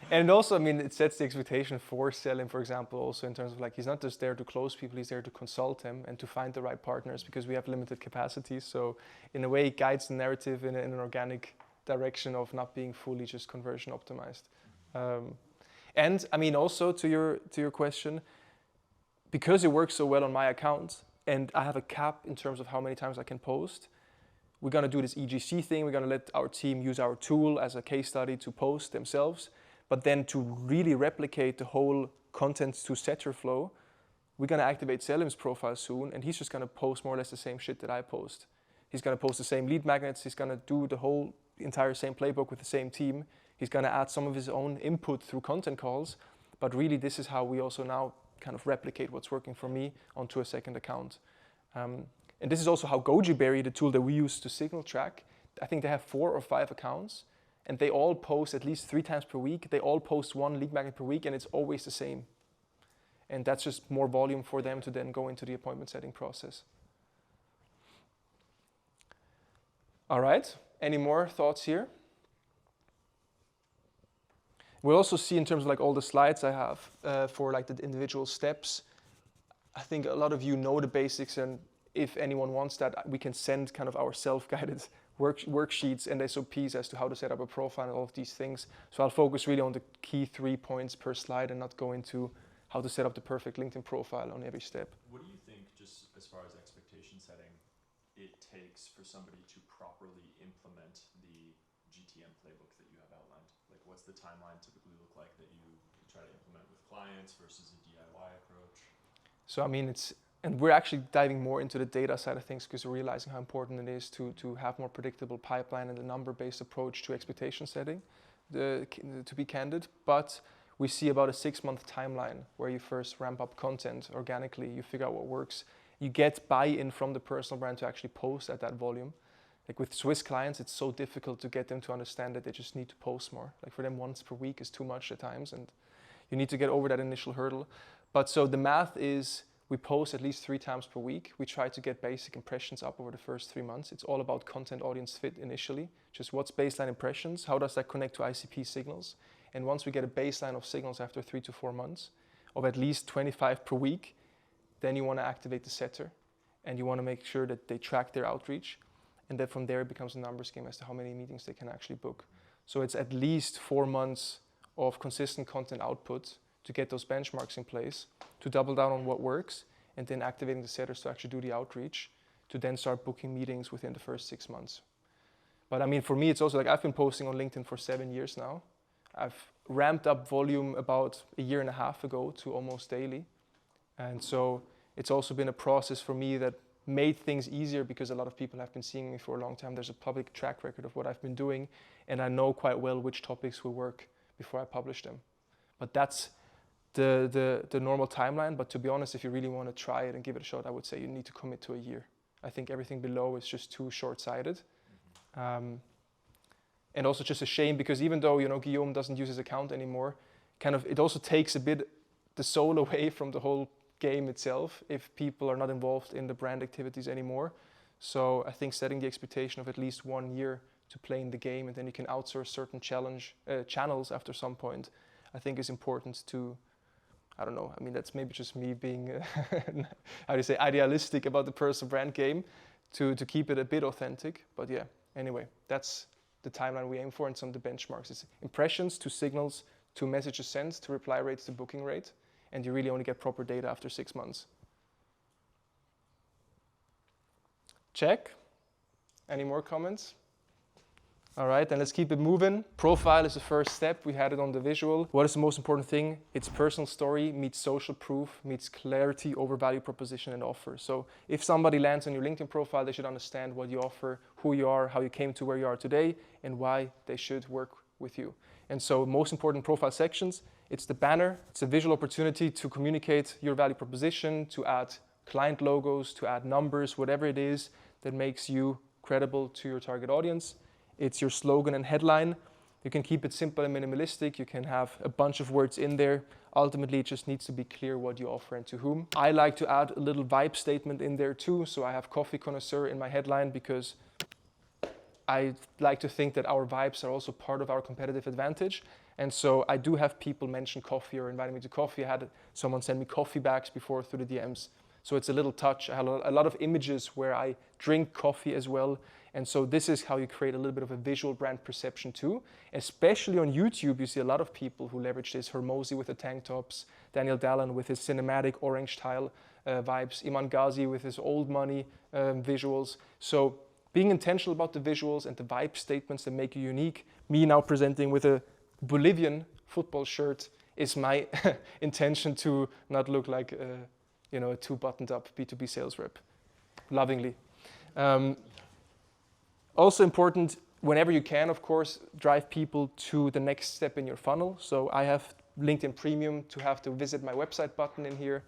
And also, I mean, it sets the expectation for Selim, for example, also in terms of like, he's not just there to close people, he's there to consult them and to find the right partners because we have limited capacity. So in a way, it guides the narrative in an organic direction of not being fully just conversion optimized. And I mean, also to your question, because it works so well on my account and I have a cap in terms of how many times I can post, we're going to do this EGC thing. We're going to let our team use our tool as a case study to post themselves. But then to really replicate the whole content to setter flow, we're going to activate Selim's profile soon. And he's just going to post more or less the same shit that I post. He's going to post the same lead magnets. He's going to do the whole entire same playbook with the same team. He's going to add some of his own input through content calls. But really, this is how we also now kind of replicate what's working for me onto a second account. And this is also how Goji Berry, the tool that we use to signal track, I think they have 4 or 5 accounts and they all post at least 3 times per week. They all post 1 lead magnet per week and it's always the same. And that's just more volume for them to then go into the appointment setting process. All right, any more thoughts here? We'll also see in terms of like all the slides I have for like the individual steps. I think a lot of you know the basics, and if anyone wants that, we can send kind of our self-guided worksheets and SOPs as to how to set up a profile and all of these things. So I'll focus really on the key 3 points per slide and not go into how to set up the perfect LinkedIn profile on every step. What do you think, just as far as expectation setting, it takes for somebody to properly implement the GTM playbook that you have outlined? Like, what's the timeline typically look like that you try to implement with clients versus a DIY approach? So I mean, and we're actually diving more into the data side of things because we're realizing how important it is to have more predictable pipeline and a number-based approach to expectation setting, to be candid. But we see about a 6-month timeline where you first ramp up content organically, you figure out what works. You get buy-in from the personal brand to actually post at that volume. Like with Swiss clients, it's so difficult to get them to understand that they just need to post more. Like for them, once per week is too much at times, and you need to get over that initial hurdle. But so the math is, we post at least 3 times per week. We try to get basic impressions up over the first 3 months. It's all about content audience fit initially. Just what's baseline impressions? How does that connect to ICP signals? And once we get a baseline of signals after 3 to 4 months of at least 25 per week, then you want to activate the setter and you want to make sure that they track their outreach. And then from there, it becomes a numbers game as to how many meetings they can actually book. So it's at least 4 months of consistent content output to get those benchmarks in place, to double down on what works, and then activating the setters to actually do the outreach, to then start booking meetings within the first 6 months. But I mean, for me, it's also like I've been posting on LinkedIn for 7 years now. I've ramped up volume about 1.5 years ago to almost daily. And so it's also been a process for me that made things easier because a lot of people have been seeing me for a long time. There's a public track record of what I've been doing, and I know quite well which topics will work before I publish them. But that's the normal timeline. But to be honest, if you really want to try it and give it a shot, I would say you need to commit to 1 year. I think everything below is just too short-sighted. And also just a shame because even though, Guillaume doesn't use his account anymore, it also takes a bit the soul away from the whole game itself if people are not involved in the brand activities anymore. So I think setting the expectation of at least 1 year to play in the game, and then you can outsource certain channels after some point, I think is important to, I don't know, I mean, that's maybe just me being, how do you say, idealistic about the personal brand game to keep it a bit authentic. But yeah, anyway, that's the timeline we aim for and some of the benchmarks. It's impressions to signals to messages sent to reply rates to booking rate, and you really only get proper data after 6 months. Check. Any more comments? All right, then let's keep it moving. Profile is the first step. We had it on the visual. What is the most important thing? It's personal story meets social proof, meets clarity over value proposition and offer. So if somebody lands on your LinkedIn profile, they should understand what you offer, who you are, how you came to where you are today, and why they should work with you. And so most important profile sections, it's the banner. It's a visual opportunity to communicate your value proposition, to add client logos, to add numbers, whatever it is that makes you credible to your target audience. It's your slogan and headline. You can keep it simple and minimalistic. You can have a bunch of words in there. Ultimately, it just needs to be clear what you offer and to whom. I like to add a little vibe statement in there too. So I have coffee connoisseur in my headline because I like to think that our vibes are also part of our competitive advantage. And so I do have people mention coffee or invite me to coffee. I had someone send me coffee bags before through the DMs. So it's a little touch. I have a lot of images where I drink coffee as well. And so this is how you create a little bit of a visual brand perception too. Especially on YouTube, you see a lot of people who leverage this. Hormozy with the tank tops, Daniel Dallin with his cinematic orange tile vibes, Iman Ghazi with his old money visuals. So being intentional about the visuals and the vibe statements that make you unique. Me now presenting with a Bolivian football shirt is my intention to not look like a too buttoned up B2B sales rep, lovingly. Also important, whenever you can, of course, drive people to the next step in your funnel. So I have LinkedIn Premium to have to visit my website button in here.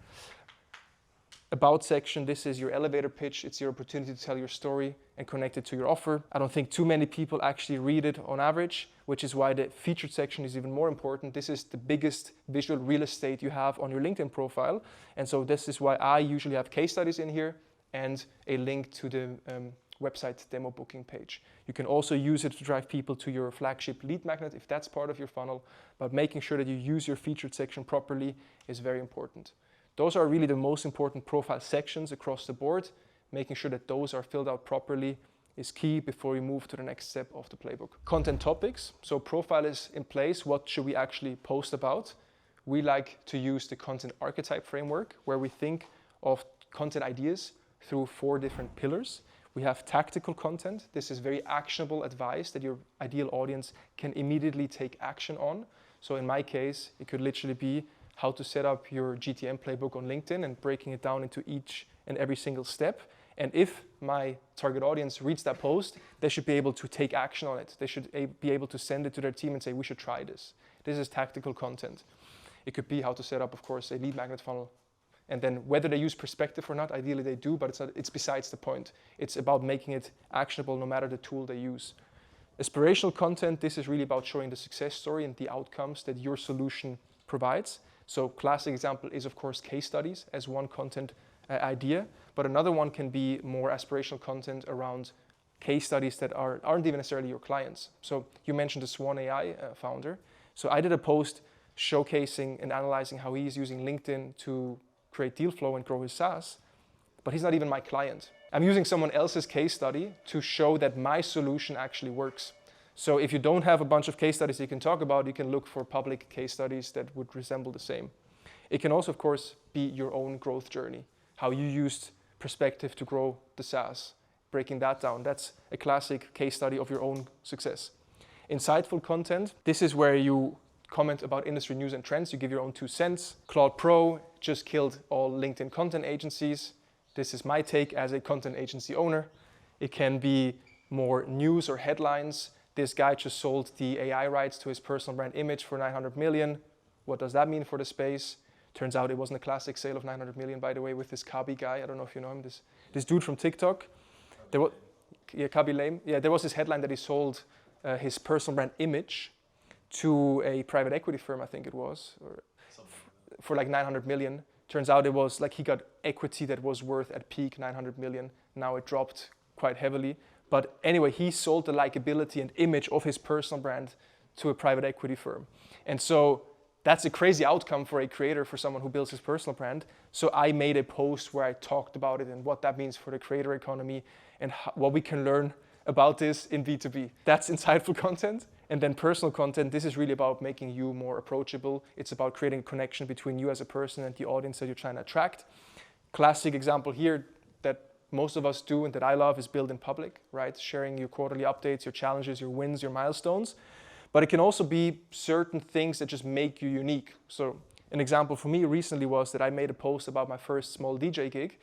About section, this is your elevator pitch. It's your opportunity to tell your story and connect it to your offer. I don't think too many people actually read it on average, which is why the featured section is even more important. This is the biggest visual real estate you have on your LinkedIn profile. And so this is why I usually have case studies in here and a link to the website demo booking page. You can also use it to drive people to your flagship lead magnet if that's part of your funnel, but making sure that you use your featured section properly is very important. Those are really the most important profile sections across the board. Making sure that those are filled out properly is key before you move to the next step of the playbook. Content topics. So profile is in place. What should we actually post about? We like to use the content archetype framework where we think of content ideas through 4 different pillars. We have tactical content. This is very actionable advice that your ideal audience can immediately take action on. So in my case, it could literally be how to set up your GTM playbook on LinkedIn and breaking it down into each and every single step. And if my target audience reads that post, they should be able to take action on it. They should be able to send it to their team and say, we should try this. This is tactical content. It could be how to set up, of course, a lead magnet funnel. And then whether they use perspective or not, ideally they do, but it's besides the point. It's about making it actionable no matter the tool they use. Aspirational content, this is really about showing the success story and the outcomes that your solution provides. So classic example is, of course, case studies as one content idea, but another one can be more aspirational content around case studies that aren't even necessarily your clients. So you mentioned the Swan AI founder. So I did a post showcasing and analyzing how he's using LinkedIn to create deal flow and grow his SaaS, but he's not even my client. I'm using someone else's case study to show that my solution actually works. So if you don't have a bunch of case studies you can talk about, you can look for public case studies that would resemble the same. It can also, of course, be your own growth journey, how you used perspective to grow the SaaS, breaking that down. That's a classic case study of your own success. Insightful content, this is where you comment about industry news and trends. You give your own 2 cents. Claude Pro just killed all LinkedIn content agencies. This is my take as a content agency owner. It can be more news or headlines. This guy just sold the AI rights to his personal brand image for 900 million. What does that mean for the space? Turns out it wasn't a classic sale of 900 million, by the way, with this Kabi guy. I don't know if you know him, this dude from TikTok. Kabi Lame. Yeah, there was this headline that he sold his personal brand image to a private equity firm, I think it was, or for like 900 million. Turns out it was like he got equity that was worth at peak 900 million. Now it dropped quite heavily. But anyway, he sold the likability and image of his personal brand to a private equity firm. And so that's a crazy outcome for a creator, for someone who builds his personal brand. So I made a post where I talked about it and what that means for the creator economy and what we can learn about this in B2B. That's insightful content. And then personal content, this is really about making you more approachable. It's about creating a connection between you as a person and the audience that you're trying to attract. Classic example here that most of us do and that I love is build in public, right? Sharing your quarterly updates, your challenges, your wins, your milestones. But it can also be certain things that just make you unique. So an example for me recently was that I made a post about my first small DJ gig.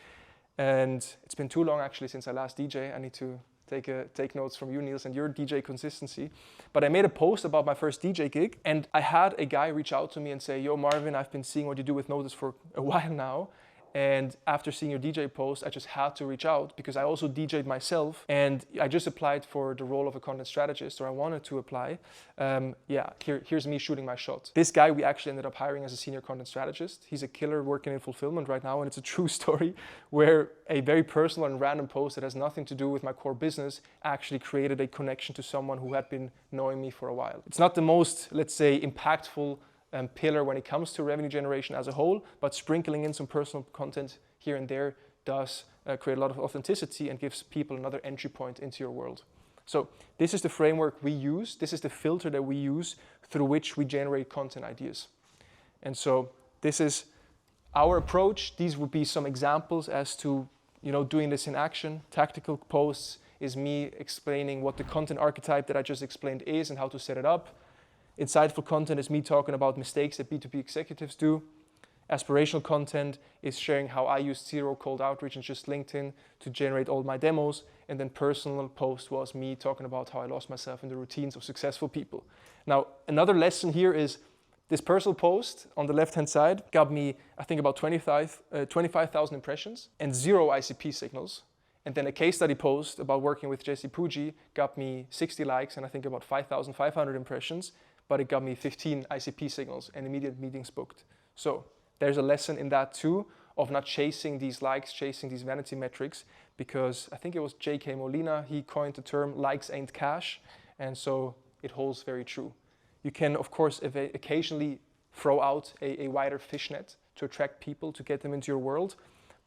And it's been too long actually since I last DJ. I need to take notes from you, Niels, and your DJ consistency. But I made a post about my first DJ gig, and I had a guy reach out to me and say, yo, Marvin, I've been seeing what you do with Notus for a while now. And after seeing your DJ post, I just had to reach out because I also DJ'd myself. And I just applied for the role of a content strategist, or I wanted to apply. Here's me shooting my shot. This guy we actually ended up hiring as a senior content strategist. He's a killer working in fulfillment right now. And it's a true story where a very personal and random post that has nothing to do with my core business actually created a connection to someone who had been knowing me for a while. It's not the most, let's say, impactful pillar when it comes to revenue generation as a whole, but sprinkling in some personal content here and there does create a lot of authenticity and gives people another entry point into your world. So this is the framework we use. This is the filter that we use through which we generate content ideas. And so this is our approach. These would be some examples as to, doing this in action. Tactical posts is me explaining what the content archetype that I just explained is and how to set it up. Insightful content is me talking about mistakes that B2B executives do. Aspirational content is sharing how I used zero cold outreach and just LinkedIn to generate all my demos. And then personal post was me talking about how I lost myself in the routines of successful people. Now, another lesson here is this personal post on the left-hand side got me, I think, about 25,000 impressions and 0 ICP signals. And then a case study post about working with Jesse Pooji got me 60 likes and I think about 5,500 impressions. But it got me 15 ICP signals and immediate meetings booked. So there's a lesson in that too, of not chasing these likes, chasing these vanity metrics, because I think it was J.K. Molina, he coined the term likes ain't cash, and so it holds very true. You can, of course, occasionally throw out a wider fishnet to attract people, to get them into your world,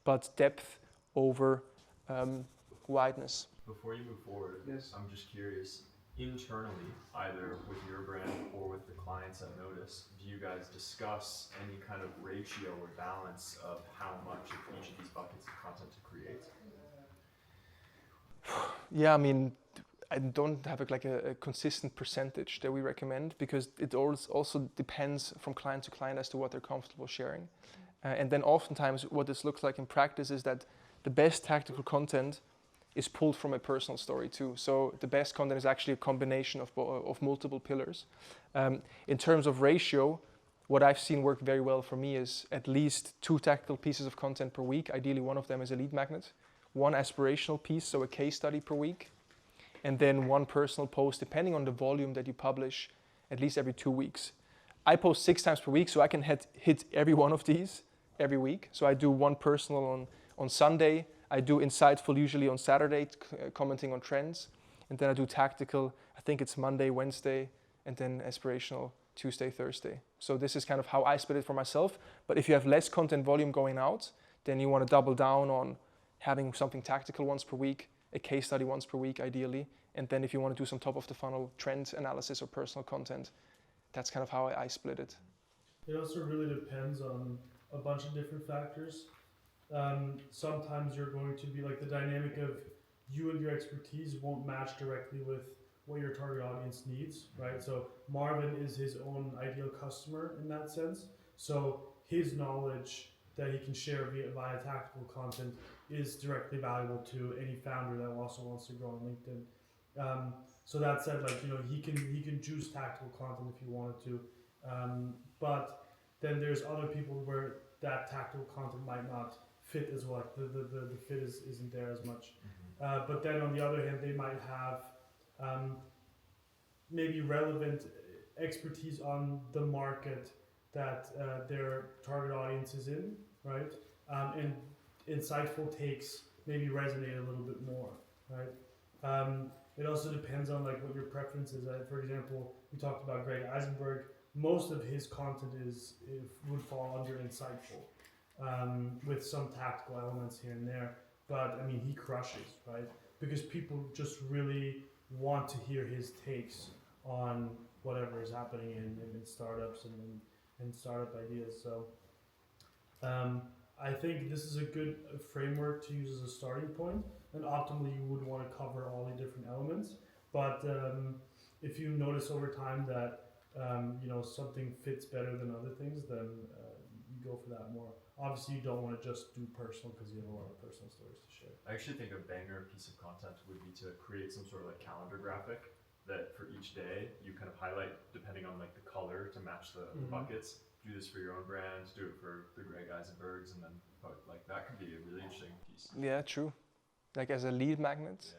but depth over wideness. Before you move forward, Yes. I'm just curious, internally, either with your brand or with the clients at Notus, do you guys discuss any kind of ratio or balance of how much of each of these buckets of content to create? Yeah, I mean, I don't have a consistent percentage that we recommend because it also depends from client to client as to what they're comfortable sharing. And then oftentimes what this looks like in practice is that the best tactical content is pulled from a personal story too. So the best content is actually a combination of multiple pillars. In terms of ratio, what I've seen work very well for me is at least 2 tactical pieces of content per week. Ideally, one of them is a lead magnet, 1 aspirational piece, so a case study per week, and then 1 personal post, depending on the volume that you publish, at least every 2 weeks. I post 6 times per week, so I can hit every one of these every week. So I do 1 personal on Sunday, I do insightful usually on Saturday, commenting on trends. And then I do tactical, I think it's Monday, Wednesday, and then aspirational Tuesday, Thursday. So this is kind of how I split it for myself. But if you have less content volume going out, then you want to double down on having something tactical once per week, a case study once per week ideally. And then if you want to do some top of the funnel trend analysis or personal content, that's kind of how I split it. It also really depends on a bunch of different factors. Sometimes you're going to be like the dynamic of you and your expertise won't match directly with what your target audience needs, right? So Marvin is his own ideal customer in that sense. So his knowledge that he can share via tactical content is directly valuable to any founder that also wants to grow on LinkedIn. So that said, he can juice tactical content if he wanted to, but then there's other people where that tactical content might not fit as well. The fit isn't there as much. But then on the other hand, they might have maybe relevant expertise on the market that their target audience is in, right? And insightful takes maybe resonate a little bit more, right? It also depends on like what your preference is. For example, we talked about Greg Eisenberg. Most of his content would fall under insightful, with some tactical elements here and there. But I mean, he crushes, right? Because people just really want to hear his takes on whatever is happening in startups and startup ideas. So I think this is a good framework to use as a starting point. And optimally, you would want to cover all the different elements. But if you notice over time that something fits better than other things, then you go for that more. Obviously, you don't want to just do personal because you have a lot of personal stories to share. I actually think a banger piece of content would be to create some sort of like calendar graphic that for each day you kind of highlight depending on like the color to match the buckets. Do this for your own brand, do it for the Greg Eisenbergs, and then like that could be a really interesting piece. Yeah, true. Like as a lead magnet,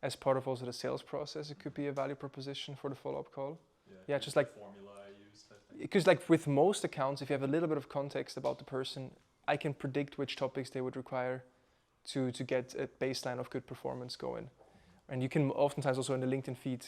as part of also the sales process, it could be a value proposition for the follow-up call. Yeah, just like formula I use type thing. Because like with most accounts, if you have a little bit of context about the person, I can predict which topics they would require to get a baseline of good performance going. And you can oftentimes also in the LinkedIn feed,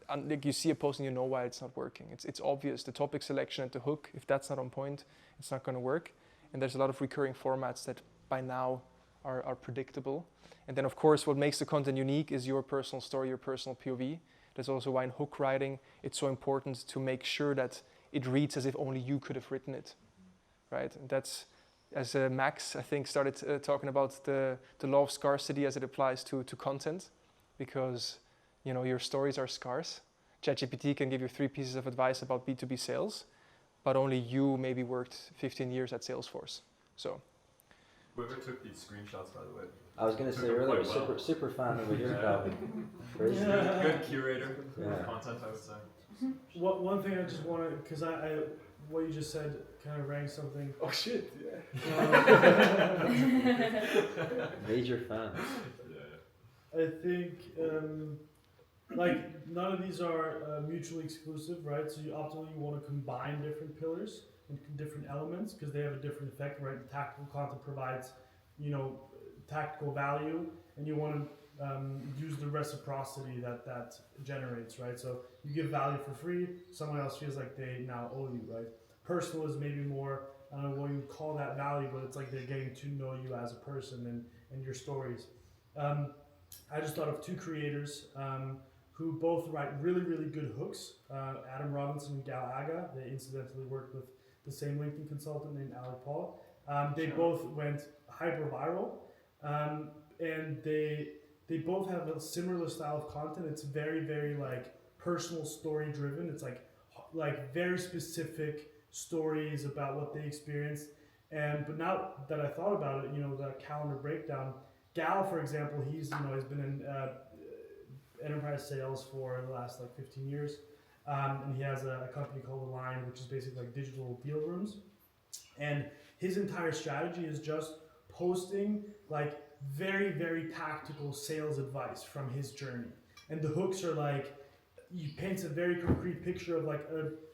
like you see a post and you know why it's not working. It's obvious, the topic selection and the hook, if that's not on point, it's not going to work. And there's a lot of recurring formats that by now are predictable. And then of course what makes the content unique is your personal story, your personal POV. That's also why in hook writing, it's so important to make sure that it reads as if only you could have written it, right? And that's, as Max, I think, started talking about the law of scarcity as it applies to content, because your stories are scarce. ChatGPT can give you 3 pieces of advice about B2B sales, but only you maybe worked 15 years at Salesforce. So, whoever took these screenshots, by the way. I was going to say earlier, super fan over here, Calvin. Crazy. Good curator Yeah. of content, I would say. One thing I just want to, because I what you just said kind of rang something. Oh shit! Major fan. I think like none of these are mutually exclusive, right? So you optimally want to combine different pillars and different elements because they have a different effect, right? Tactical content provides, tactical value, and you want to use the reciprocity that generates, right? So you give value for free, someone else feels like they now owe you, right? Personal is maybe more, I don't know what you would call that value, but it's like they're getting to know you as a person and your stories. I just thought of 2 creators who both write really, really good hooks. Adam Robinson and Gal Aga. They incidentally worked with the same LinkedIn consultant named Ali Paul. They both went hyper viral, and they both have a similar style of content. It's very, very like personal story driven. It's like very specific stories about what they experienced. But now that I thought about it, the calendar breakdown. Gal, for example, he's been in enterprise sales for the last 15 years, and he has a company called Align, which is basically like digital deal rooms. And his entire strategy is just posting like very, very tactical sales advice from his journey. And the hooks are like, he paints a very concrete picture of like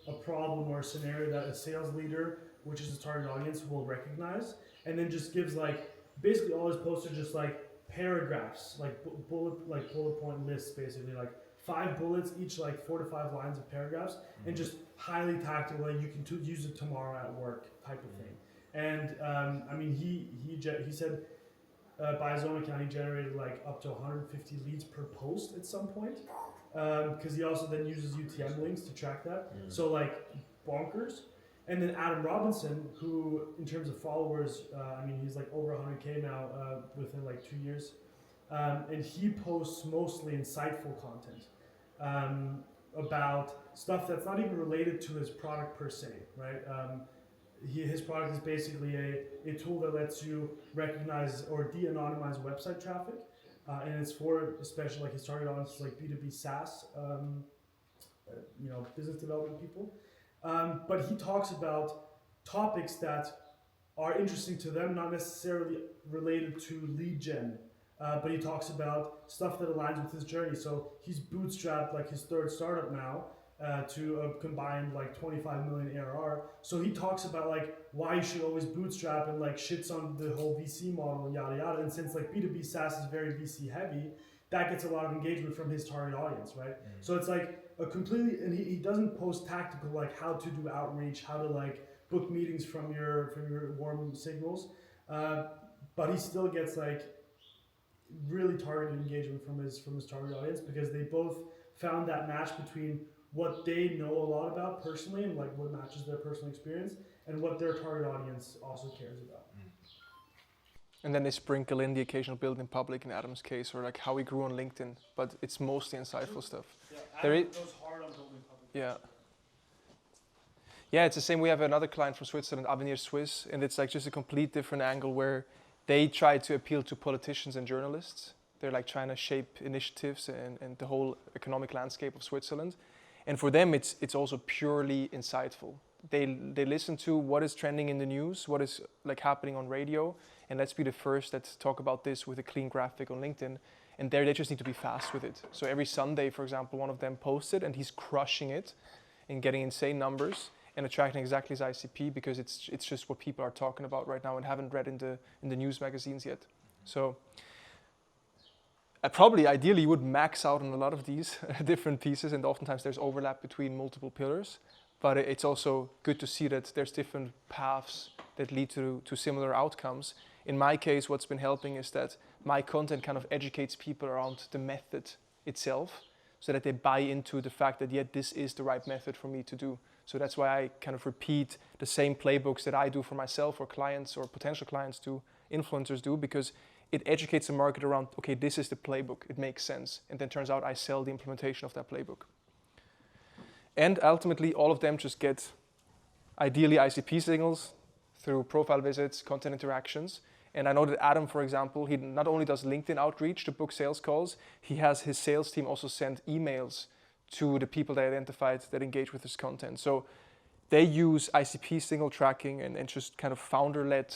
a problem or a scenario that a sales leader, which is the target audience, will recognize, and then just gives like basically all his posts are just like paragraphs, like bullet point lists, basically like 5 bullets, each like 4 to 5 lines of paragraphs, and just highly tactical. Like you can use it tomorrow at work type of thing. And I mean, he said by his own account he generated like up to 150 leads per post at some point, because he also then uses UTM links to track that. So like bonkers. And then Adam Robinson, who in terms of followers, I mean, he's like over 100K now within like 2 years. And he posts mostly insightful content about stuff that's not even related to his product per se, right? His product is basically a tool that lets you recognize or de-anonymize website traffic. And it's for especially like his target audience is like B2B SaaS, business development people. But he talks about topics that are interesting to them, not necessarily related to lead gen but he talks about stuff that aligns with his journey. So he's bootstrapped like his third startup now to a combined like 25 million ARR. So he talks about like why you should always bootstrap and like shits on the whole VC model and yada yada. And since like B2B SaaS is very VC heavy, that gets a lot of engagement from his target audience, right? So it's like a completely, and he doesn't post tactical like how to do outreach, how to like book meetings from your warm signals, but he still gets like really targeted engagement from his target audience because they both found that match between what they know a lot about personally and like what matches their personal experience and what their target audience also cares about. And then they sprinkle in the occasional build in public in Adam's case, or like how he grew on LinkedIn, but it's mostly insightful stuff. Yeah, There Adam is- goes hard on building public. Yeah. Yeah, it's the same. We have another client from Switzerland, Avenir Swiss, and it's like just a complete different angle where they try to appeal to politicians and journalists. They're like trying to shape initiatives and the whole economic landscape of Switzerland. And for them, it's also purely insightful. They listen to what is trending in the news, what is like happening on radio, and let's be the first that talk about this with a clean graphic on LinkedIn. And there, they just need to be fast with it. So every Sunday, for example, one of them posted, and he's crushing it and getting insane numbers and attracting exactly his ICP because it's just what people are talking about right now and haven't read in the news magazines yet. So probably ideally you would max out on a lot of these different pieces, and oftentimes there's overlap between multiple pillars, but it's also good to see that there's different paths that lead to similar outcomes. In my case, what's been helping is that my content kind of educates people around the method itself so that they buy into the fact that, yeah, this is the right method for me to do. So that's why I kind of repeat the same playbooks that I do for myself or clients or potential clients do, influencers do, because it educates the market around, okay, this is the playbook, it makes sense. And then turns out I sell the implementation of that playbook. And ultimately, all of them just get ideally ICP signals through profile visits, content interactions. And I know that Adam, for example, he not only does LinkedIn outreach to book sales calls, he has his sales team also send emails to the people they identified that engage with his content. So they use ICP signal tracking and just kind of founder-led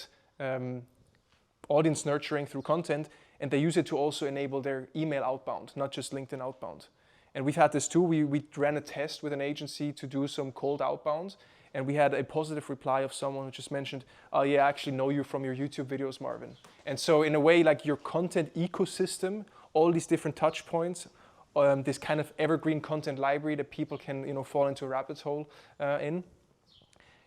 audience nurturing through content, and they use it to also enable their email outbound, not just LinkedIn outbound. And we've had this too. We ran a test with an agency to do some cold outbound, and we had a positive reply of someone who just mentioned, oh yeah, I actually know you from your YouTube videos, Marvin. And so in a way, like your content ecosystem, all these different touch points, this kind of evergreen content library that people can fall into a rabbit hole in,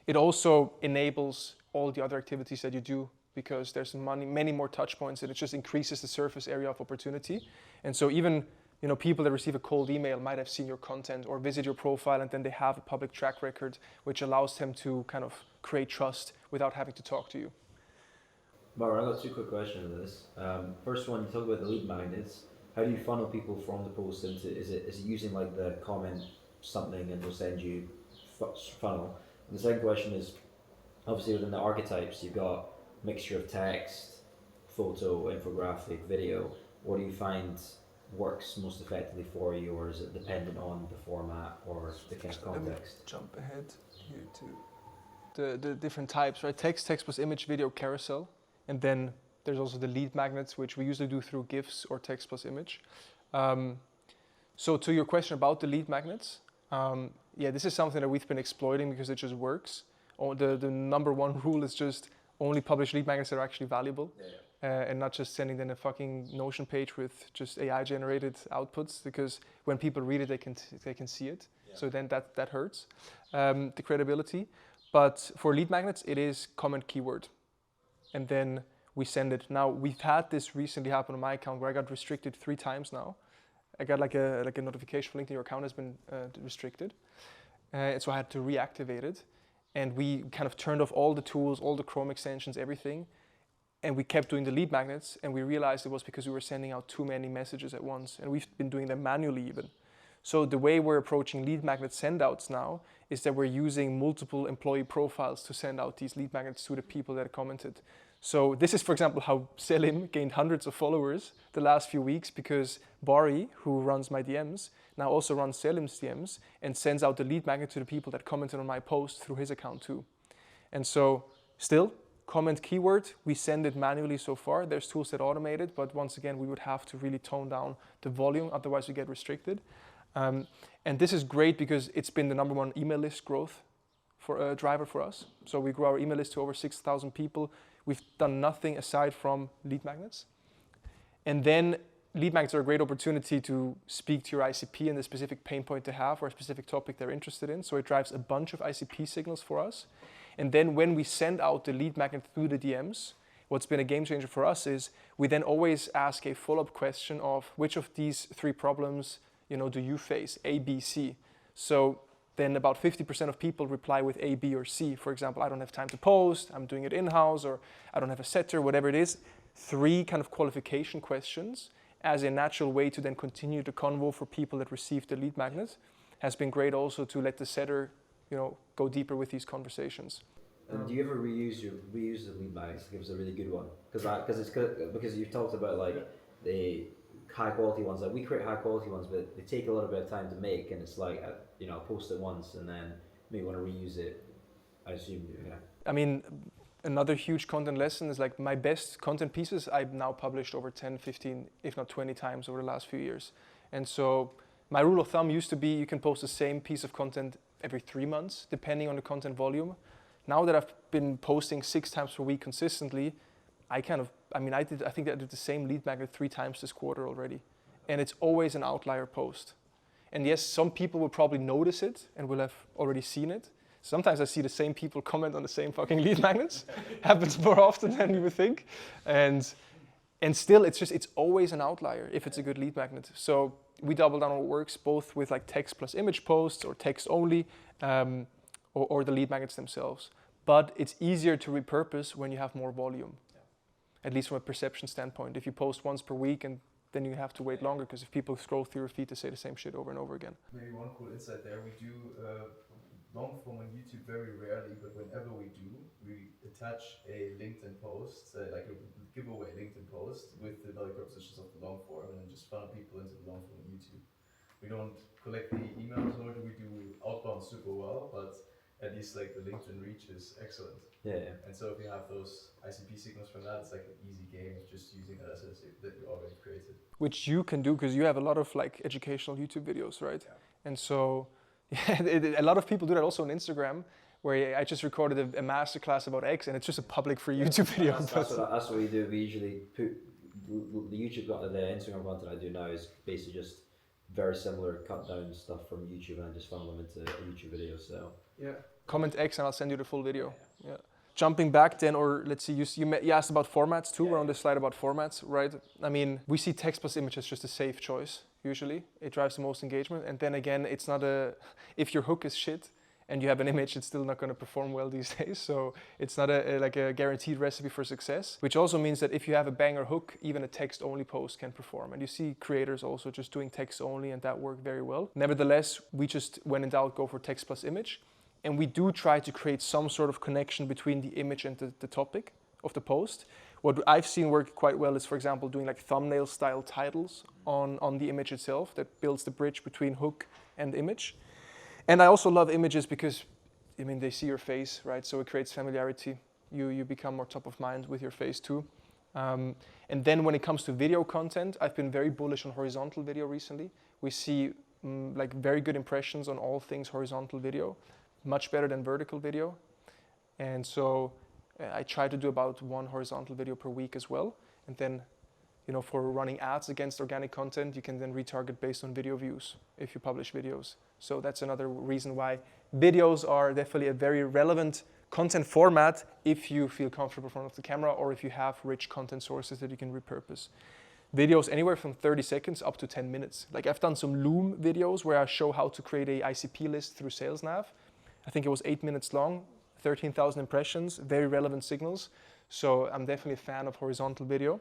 it also enables all the other activities that you do because there's many more touch points, and it just increases the surface area of opportunity. And so even people that receive a cold email might have seen your content or visit your profile, and then they have a public track record, which allows them to kind of create trust without having to talk to you. Marvin, I've got two quick questions on this. First one, you talk about the lead magnets. How do you funnel people from the post into, is it using like the comment something and they'll send you funnel? And the second question is, obviously within the archetypes, you've got mixture of text, photo, infographic, video. What do you find works most effectively for you, or is it dependent on the format or the kind of context? Jump ahead here to the different types, right? Text plus image, video, carousel, and then there's also the lead magnets, which we usually do through GIFs or text plus image. So to your question about the lead magnets, yeah, this is something that we've been exploiting because it just works. The number one rule is just only publish lead magnets that are actually valuable. And not just sending them a fucking Notion page with just AI generated outputs, because when people read it, they can see it. Yeah. So then that hurts the credibility. But for lead magnets, it is comment keyword, and then we send it. Now we've had this recently happen on my account where I got restricted 3 times now. I got like a notification from LinkedIn, your account has been restricted, so I had to reactivate it, and we kind of turned off all the tools, all the Chrome extensions, everything. And we kept doing the lead magnets, and we realized it was because we were sending out too many messages at once, and we've been doing them manually even. So the way we're approaching lead magnet sendouts now is that we're using multiple employee profiles to send out these lead magnets to the people that commented. So this is, for example, how Selim gained hundreds of followers the last few weeks, because Barry, who runs my DMs, now also runs Selim's DMs and sends out the lead magnet to the people that commented on my post through his account too. And so still, comment keyword, we send it manually so far. There's tools that automate it, but once again, we would have to really tone down the volume, otherwise we get restricted. And this is great because it's been the number one email list growth for driver for us. So we grew our email list to over 6,000 people. We've done nothing aside from lead magnets. And then lead magnets are a great opportunity to speak to your ICP and the specific pain point they have or a specific topic they're interested in. So it drives a bunch of ICP signals for us. And then when we send out the lead magnet through the DMs, what's been a game changer for us is we then always ask a follow-up question of which of these 3 problems, do you face, A, B, C. So then about 50% of people reply with A, B, or C. For example, I don't have time to post, I'm doing it in-house, or I don't have a setter, whatever it is. 3 kind of qualification questions as a natural way to then continue the convo for people that receive the lead magnet has been great also to let the setter, go deeper with these conversations. And do you ever reuse the lead magnets? It was a really good one because you've talked about like the high quality ones. Like we create high quality ones, but they take a little bit of time to make, and it's like post it once and then maybe want to reuse it. I assume, yeah. I mean, another huge content lesson is like my best content pieces I've now published over 10, 15, if not 20 times over the last few years. And so my rule of thumb used to be you can post the same piece of content every 3 months, depending on the content volume. Now that I've been posting 6 times per week consistently, I think I did the same lead magnet 3 times this quarter already. And it's always an outlier post. And yes, some people will probably notice it and will have already seen it. Sometimes I see the same people comment on the same fucking lead magnets. Happens more often than you would think. And still, it's always an outlier if it's a good lead magnet. So we double down on what works, both with like text plus image posts or text only, or the lead magnets themselves. But it's easier to repurpose when you have more volume, at least from a perception standpoint. If you post once per week and then you have to wait longer because if people scroll through your feed to say the same shit over and over again. Maybe one cool insight there, we do long form on YouTube very rarely, but whenever we do, we attach a LinkedIn post, like a giveaway LinkedIn post with the value propositions of the long form and then just funnel people into the long form on YouTube. We don't collect the emails, nor do we do outbound super well, but at least like the LinkedIn reach is excellent. Yeah. And so if you have those ICP signals from that, it's like an easy game of just using that as that you already created. Which you can do because you have a lot of like educational YouTube videos, right? Yeah. And so a lot of people do that also on Instagram, where I just recorded a masterclass about X and it's just a public free YouTube video. That's what we do. We usually put the Instagram content I do now is basically just very similar cut down stuff from YouTube and I just funnel them into a YouTube video. So Yeah. Comment X and I'll send you the full video. Yeah. Jumping back then, or let's see, you asked about formats too. We're on the slide about formats, right? I mean, we see text plus image as just a safe choice, usually. It drives the most engagement. And then again, it's not if your hook is shit and you have an image, it's still not going to perform well these days. So it's not a guaranteed recipe for success, which also means that if you have a banger hook, even a text only post can perform. And you see creators also just doing text only and that worked very well. Nevertheless, we just, when in doubt, go for text plus image. And we do try to create some sort of connection between the image and the topic of the post. What I've seen work quite well is, for example, doing like thumbnail style titles on the image itself that builds the bridge between hook and image. And I also love images because, I mean, they see your face, right? So it creates familiarity. You become more top of mind with your face too. And then when it comes to video content, I've been very bullish on horizontal video recently. We see like very good impressions on all things horizontal video. Much better than vertical video. And so I try to do about 1 horizontal video per week as well. And then, for running ads against organic content, you can then retarget based on video views if you publish videos. So that's another reason why videos are definitely a very relevant content format if you feel comfortable in front of the camera or if you have rich content sources that you can repurpose. Videos anywhere from 30 seconds up to 10 minutes. Like I've done some Loom videos where I show how to create a ICP list through SalesNav. I think it was 8 minutes long, 13,000 impressions, very relevant signals. So I'm definitely a fan of horizontal video.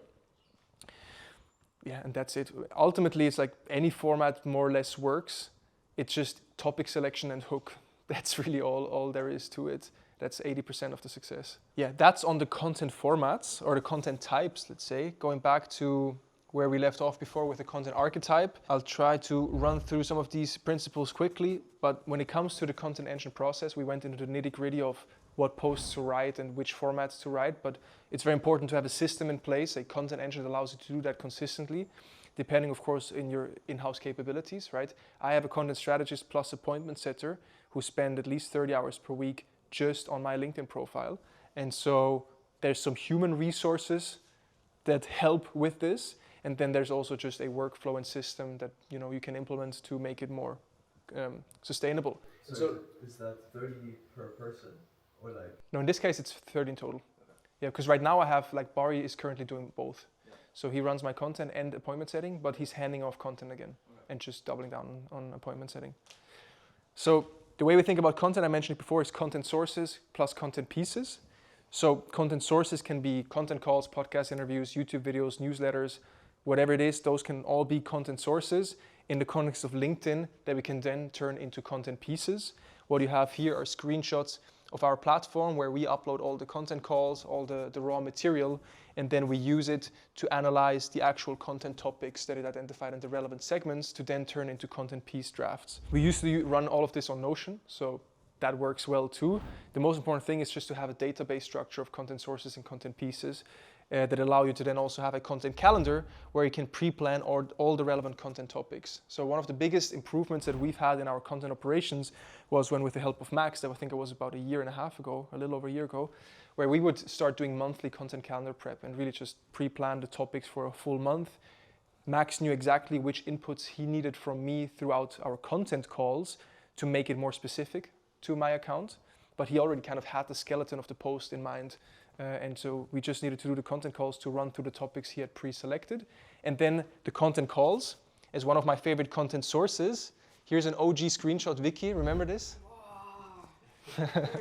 Yeah, and that's it. Ultimately, it's like any format more or less works. It's just topic selection and hook. That's really all there is to it. That's 80% of the success. Yeah, that's on the content formats or the content types, let's say. Going back to where we left off before with the content archetype. I'll try to run through some of these principles quickly, but when it comes to the content engine process, we went into the nitty-gritty of what posts to write and which formats to write, but it's very important to have a system in place, a content engine that allows you to do that consistently, depending, of course, in your in-house capabilities, right? I have a content strategist plus appointment setter who spend at least 30 hours per week just on my LinkedIn profile. And so there's some human resources that help with this. And then there's also just a workflow and system that you can implement to make it more sustainable. So is that 30 per person or like? No, in this case it's 30 in total. Okay. Yeah, because right now I have, like, Barry is currently doing both. Yeah. So he runs my content and appointment setting, but he's handing off content again and just doubling down on appointment setting. So the way we think about content, I mentioned it before, is content sources plus content pieces. So content sources can be content calls, podcast interviews, YouTube videos, newsletters, whatever it is. Those can all be content sources in the context of LinkedIn that we can then turn into content pieces. What you have here are screenshots of our platform where we upload all the content calls, all the raw material, and then we use it to analyze the actual content topics that it identified in the relevant segments to then turn into content piece drafts. We usually run all of this on Notion, so that works well too. The most important thing is just to have a database structure of content sources and content pieces that allow you to then also have a content calendar where you can pre-plan all the relevant content topics. So one of the biggest improvements that we've had in our content operations was when, with the help of Max, that I think it was about a year and a half ago, a little over a year ago, where we would start doing monthly content calendar prep and really just pre-plan the topics for a full month. Max knew exactly which inputs he needed from me throughout our content calls to make it more specific to my account, but he already kind of had the skeleton of the post in mind. And so we just needed to do the content calls to run through the topics he had pre-selected. And then the content calls is one of my favorite content sources. Here's an OG screenshot, Vicky, remember this? Wow. Very, very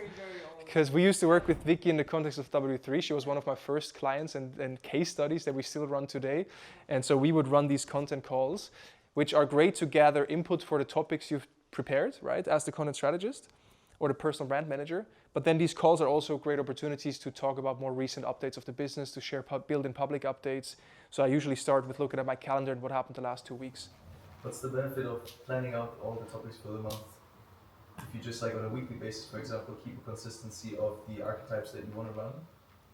old. Because we used to work with Vicky in the context of W3. She was one of my first clients and case studies that we still run today. And so we would run these content calls, which are great to gather input for the topics you've prepared, right, as the content strategist or the personal brand manager. But then these calls are also great opportunities to talk about more recent updates of the business, to share build-in public updates. So I usually start with looking at my calendar and what happened the last 2 weeks. What's the benefit of planning out all the topics for the month? If you just, like, on a weekly basis, for example, keep a consistency of the archetypes that you want to run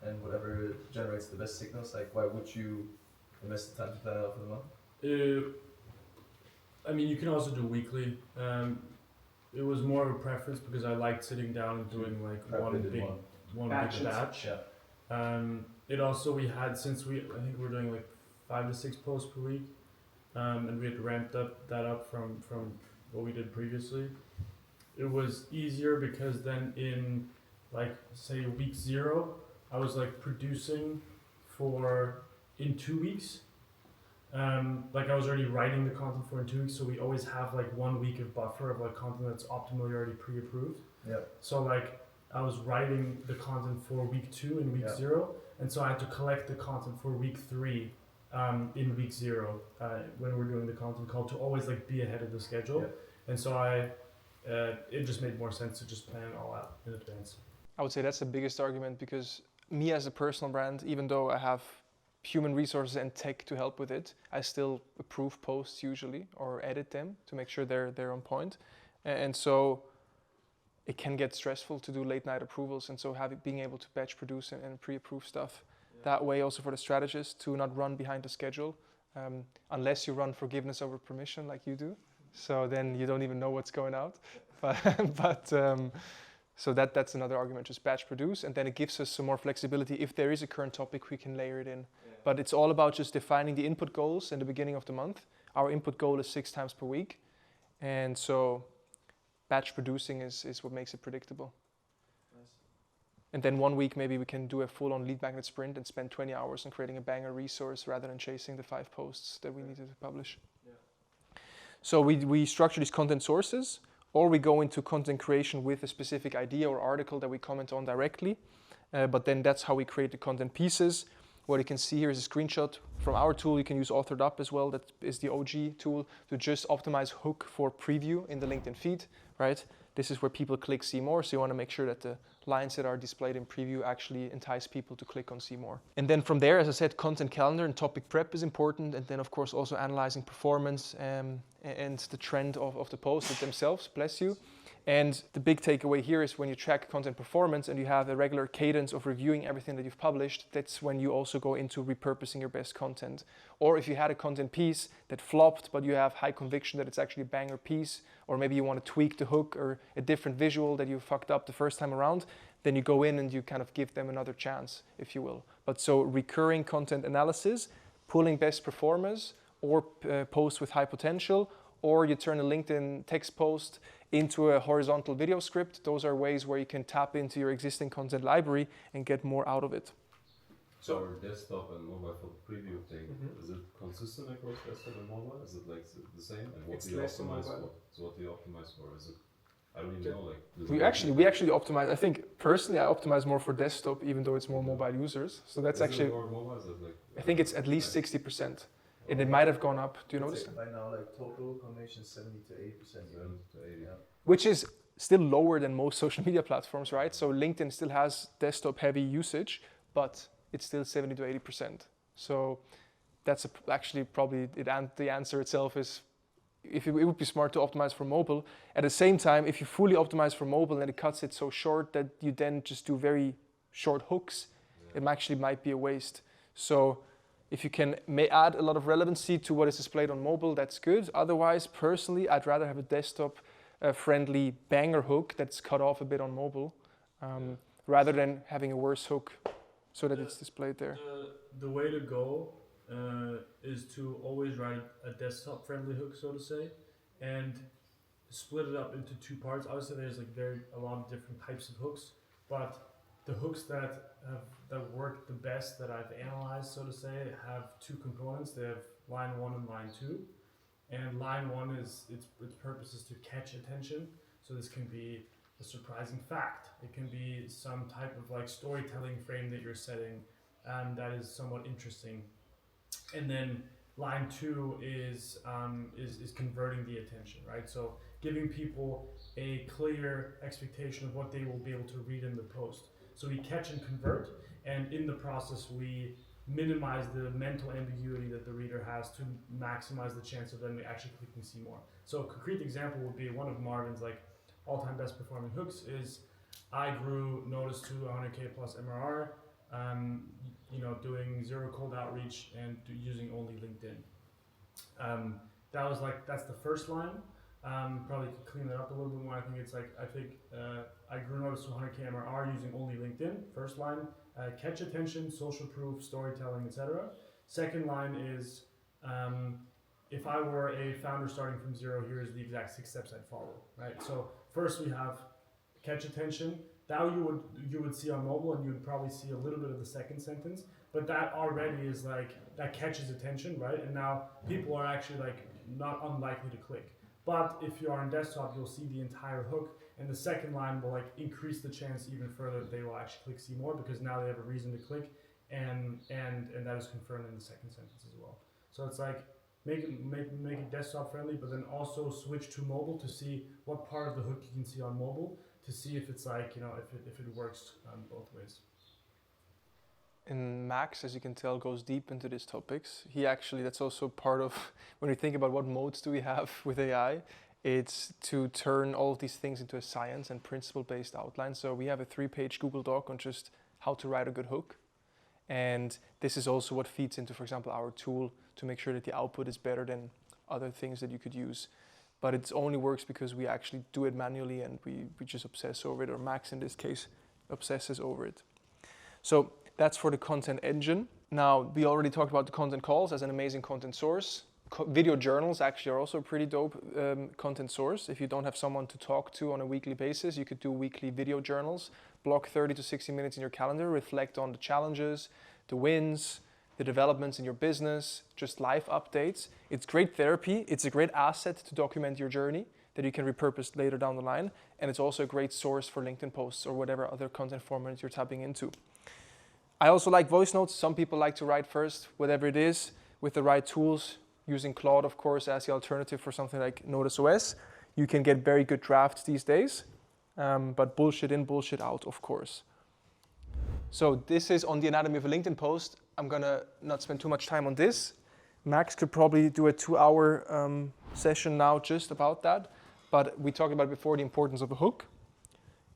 and whatever generates the best signals, like, why would you invest the time to plan it out for the month? I mean, you can also do weekly. It was more of a preference because I liked sitting down and doing like one big batch. Yeah. It also, we had, since I think we're doing like 5 to 6 posts per week, and we had ramped that up from what we did previously. It was easier because then in, like, say week 0, I was like producing in 2 weeks. Like, I was already writing the content for in 2 weeks, so we always have like 1 week of buffer of like content that's optimally already pre-approved. Yeah. So like, I was writing the content for week 2 and week 0, and so I had to collect the content for week 3 in week 0 when we're doing the content call to always like be ahead of the schedule. Yeah. And so it just made more sense to just plan it all out in advance. I would say that's the biggest argument, because me as a personal brand, even though I have human resources and tech to help with it, I still approve posts usually or edit them to make sure they're on point. And so it can get stressful to do late night approvals, and so being able to batch produce and pre-approve stuff. That way also for the strategist to not run behind the schedule, unless you run forgiveness over permission like you do. So then you don't even know what's going out. So that's another argument, just batch produce, and then it gives us some more flexibility. If there is a current topic, we can layer it in. Yeah. But it's all about just defining the input goals in the beginning of the month. Our input goal is 6 times per week. And so batch producing is what makes it predictable. Nice. And then 1 week, maybe we can do a full-on lead magnet sprint and spend 20 hours on creating a banger resource rather than chasing the 5 posts that we needed to publish. Yeah. So we structure these content sources, or we go into content creation with a specific idea or article that we comment on directly. But then that's how we create the content pieces. What you can see here is a screenshot from our tool. You can use Authored Up as well. That is the OG tool to just optimize hook for preview in the LinkedIn feed, right? This is where people click see more. So you want to make sure that the lines that are displayed in preview actually entice people to click on see more. And then from there, as I said, content calendar and topic prep is important. And then of course also analyzing performance and the trend of the posts themselves, bless you. And the big takeaway here is when you track content performance and you have a regular cadence of reviewing everything that you've published, that's when you also go into repurposing your best content. Or if you had a content piece that flopped, but you have high conviction that it's actually a banger piece, or maybe you want to tweak the hook or a different visual that you fucked up the first time around, then you go in and you kind of give them another chance, if you will. But so recurring content analysis, pulling best performers, or posts with high potential, or you turn a LinkedIn text post into a horizontal video script. Those are ways where you can tap into your existing content library and get more out of it. So our desktop and mobile for the preview thing, is it consistent across desktop and mobile? Is it like the same? And what It's do you less on optimize mobile. for? So what do you optimize for? Is it, I don't even know, like... We actually optimize. I think personally I optimize more for desktop, even though it's more mobile users. So that's Is it actually, more mobile? Is it like, I think it's at least 60%. And it might have gone up. Do you notice that? By now, like total combination 70 to 80%. 70 to 80? Yeah. Which is still lower than most social media platforms, right? So LinkedIn still has desktop heavy usage, but it's still 70 to 80%. So that's actually probably the answer itself is, it would be smart to optimize for mobile. At the same time, if you fully optimize for mobile and it cuts it so short that you then just do very short hooks, it actually might be a waste. So if you can add a lot of relevancy to what is displayed on mobile, that's good. Otherwise, personally, I'd rather have a desktop friendly banger hook that's cut off a bit on mobile, rather than having a worse hook so that it's displayed there. The way to go is to always write a desktop friendly hook, so to say, and split it up into two parts. Obviously there's like a lot of different types of hooks, but the hooks that work the best that I've analyzed, so to say, have two components. They have line 1 and line 2. And line 1 is its purpose is to catch attention. So this can be a surprising fact. It can be some type of like storytelling frame that you're setting that is somewhat interesting. And then line 2 is converting the attention, right? So giving people a clear expectation of what they will be able to read in the post. So we catch and convert, and in the process we minimize the mental ambiguity that the reader has to maximize the chance of them actually clicking see more. So a concrete example would be one of Marvin's like all-time best performing hooks is I grew notus to 100K plus MRR, doing zero cold outreach and using only LinkedIn. That's the first line. Probably could clean that up a little bit more. I think I grew notus to 100K MRR using only LinkedIn. First line, catch attention, social proof, storytelling, etc. Second line is, if I were a founder starting from zero, here's the exact 6 steps I'd follow, right? So first we have catch attention. That you would see on mobile, and you would probably see a little bit of the second sentence, but that already is like, that catches attention, right? And now people are actually like not unlikely to click. But if you are on desktop, you'll see the entire hook, and the second line will like increase the chance even further that they will actually click see more, because now they have a reason to click, and that is confirmed in the second sentence as well. So it's like make it desktop friendly, but then also switch to mobile to see what part of the hook you can see on mobile, to see if it's like, if it works both ways. And Max, as you can tell, goes deep into these topics. That's also part of, when we think about what modes do we have with AI, it's to turn all of these things into a science and principle-based outline. So we have a 3-page Google Doc on just how to write a good hook. And this is also what feeds into, for example, our tool to make sure that the output is better than other things that you could use. But it only works because we actually do it manually and we just obsess over it, or Max in this case obsesses over it. So that's for the content engine. Now, we already talked about the content calls as an amazing content source. Video journals actually are also a pretty dope content source. If you don't have someone to talk to on a weekly basis, you could do weekly video journals. Block 30 to 60 minutes in your calendar, reflect on the challenges, the wins, the developments in your business, just life updates. It's great therapy. It's a great asset to document your journey that you can repurpose later down the line. And it's also a great source for LinkedIn posts or whatever other content format you're tapping into. I also like voice notes. Some people like to write first, whatever it is, with the right tools, using Claude, of course, as the alternative for something like Notus OS. You can get very good drafts these days, but bullshit in, bullshit out, of course. So this is on the anatomy of a LinkedIn post. I'm gonna not spend too much time on this. Max could probably do a 2-hour session now just about that. But we talked about before the importance of a hook.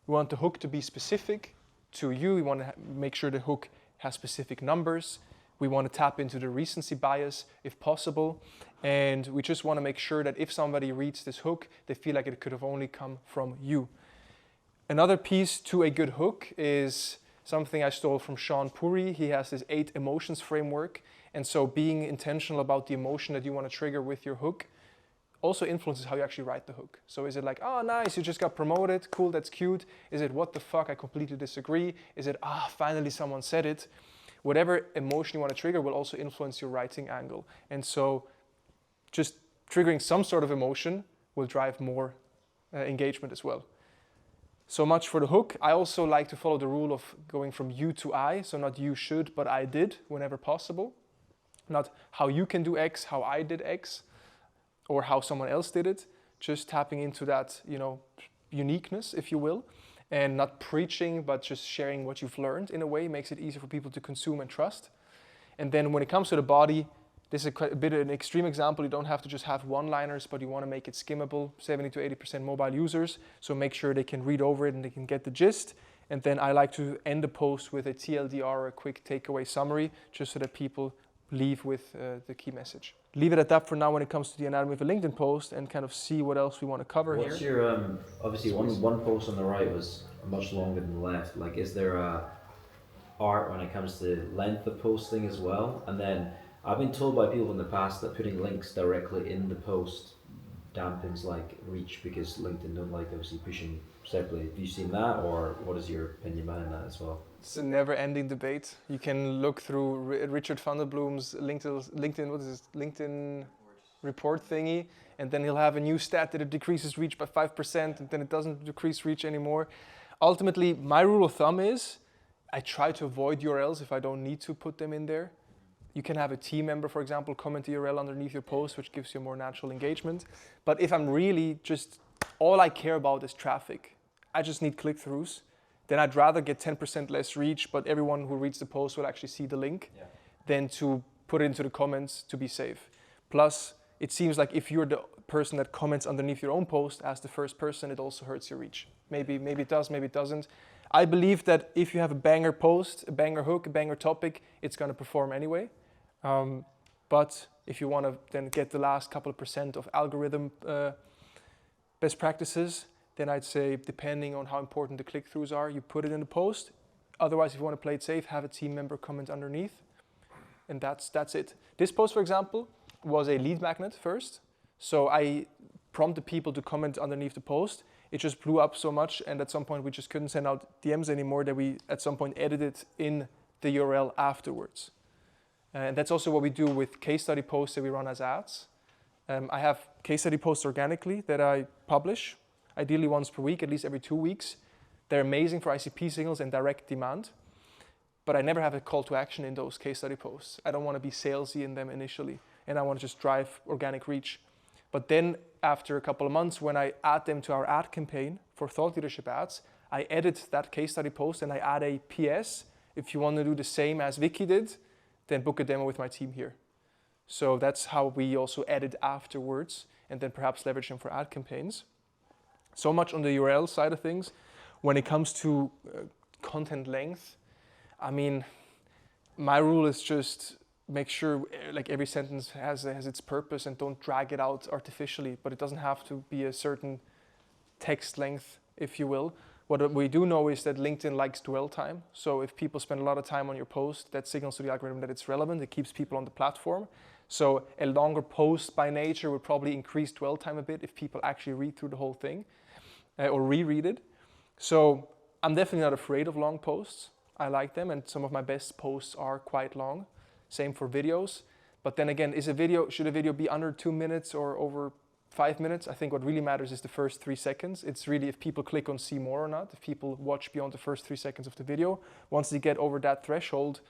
We want the hook to be specific to you. We want to make sure the hook has specific numbers. We want to tap into the recency bias if possible. And we just want to make sure that if somebody reads this hook, they feel like it could have only come from you. Another piece to a good hook is something I stole from Sean Puri. He has this 8 emotions framework. And so being intentional about the emotion that you want to trigger with your hook also influences how you actually write the hook. So is it like, oh, nice, you just got promoted, cool, that's cute? Is it, what the fuck, I completely disagree? Is it, finally someone said it? Whatever emotion you want to trigger will also influence your writing angle. And so just triggering some sort of emotion will drive more engagement as well. So much for the hook. I also like to follow the rule of going from you to I. So not you should, but I did whenever possible. Not how you can do X, how I did X, or how someone else did it. Just tapping into that, uniqueness, if you will. And not preaching, but just sharing what you've learned in a way makes it easier for people to consume and trust. And then when it comes to the body, this is a bit of an extreme example. You don't have to just have one-liners, but you want to make it skimmable, 70 to 80% mobile users. So make sure they can read over it and they can get the gist. And then I like to end the post with a TLDR or a quick takeaway summary, just so that people leave with the key message. Leave it at that for now when it comes to the anatomy of a LinkedIn post and kind of see what else we want to cover here. What's your, obviously one post on the right was much longer than the left. Like, is there a art when it comes to length of posting as well? And then I've been told by people in the past that putting links directly in the post dampens like reach because LinkedIn don't like obviously pushing separately. Have you seen that, or what is your opinion behind that as well? It's a never-ending debate. You can look through Richard van der Bloem's LinkedIn report thingy, and then he'll have a new stat that it decreases reach by 5%, and then it doesn't decrease reach anymore. Ultimately, my rule of thumb is I try to avoid URLs if I don't need to put them in there. You can have a team member, for example, comment the URL underneath your post, which gives you more natural engagement. But if I'm really just, all I care about is traffic, I just need click-throughs, then I'd rather get 10% less reach, but everyone who reads the post will actually see the link, than to put it into the comments to be safe. Plus, it seems like if you're the person that comments underneath your own post as the first person, it also hurts your reach. Maybe it does, maybe it doesn't. I believe that if you have a banger post, a banger hook, a banger topic, it's going to perform anyway. But if you want to then get the last couple of percent of algorithm best practices, then I'd say depending on how important the click-throughs are, you put it in the post. Otherwise, if you want to play it safe, have a team member comment underneath. And that's it. This post, for example, was a lead magnet first. So I prompted people to comment underneath the post. It just blew up so much, and at some point we just couldn't send out DMs anymore, that we at some point edited in the URL afterwards. And that's also what we do with case study posts that we run as ads. I have case study posts organically that I publish, ideally once per week, at least every 2 weeks. They're amazing for ICP signals and direct demand, but I never have a call to action in those case study posts. I don't want to be salesy in them initially, and I want to just drive organic reach. But then after a couple of months, when I add them to our ad campaign for thought leadership ads, I edit that case study post and I add a PS. If you want to do the same as Vicky did, then book a demo with my team here. So that's how we also edit afterwards, and then perhaps leverage them for ad campaigns. So much on the URL side of things. When it comes to content length, I mean, my rule is just make sure like every sentence has its purpose and don't drag it out artificially, but it doesn't have to be a certain text length, if you will. What we do know is that LinkedIn likes dwell time. So if people spend a lot of time on your post, that signals to the algorithm that it's relevant. It keeps people on the platform. So a longer post by nature would probably increase dwell time a bit if people actually read through the whole thing or reread it. So I'm definitely not afraid of long posts. I like them, and some of my best posts are quite long. Same for videos. But then again, should a video be under 2 minutes or over 5 minutes? I think what really matters is the first 3 seconds. It's really if people click on see more or not, if people watch beyond the first 3 seconds of the video. Once they get over that threshold,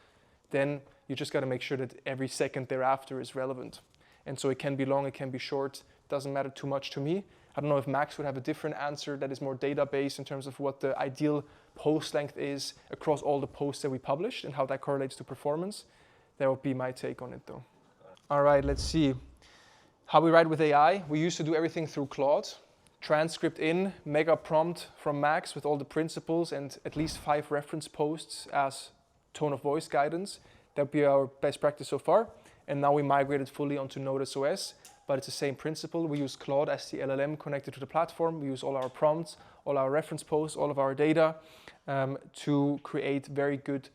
then you just got to make sure that every second thereafter is relevant. And so it can be long, it can be short, doesn't matter too much to me. I don't know if Max would have a different answer that is more data-based in terms of what the ideal post length is across all the posts that we published and how that correlates to performance. That would be my take on it though. All right, let's see. How we write with AI. We used to do everything through Claude. transcript in, mega prompt from Max with all the principles and at least 5 reference posts as tone of voice guidance. That would be our best practice so far. And now we migrated fully onto Notus OS, but it's the same principle. We use Claude as the LLM connected to the platform. We use all our prompts, all our reference posts, all of our data to create very good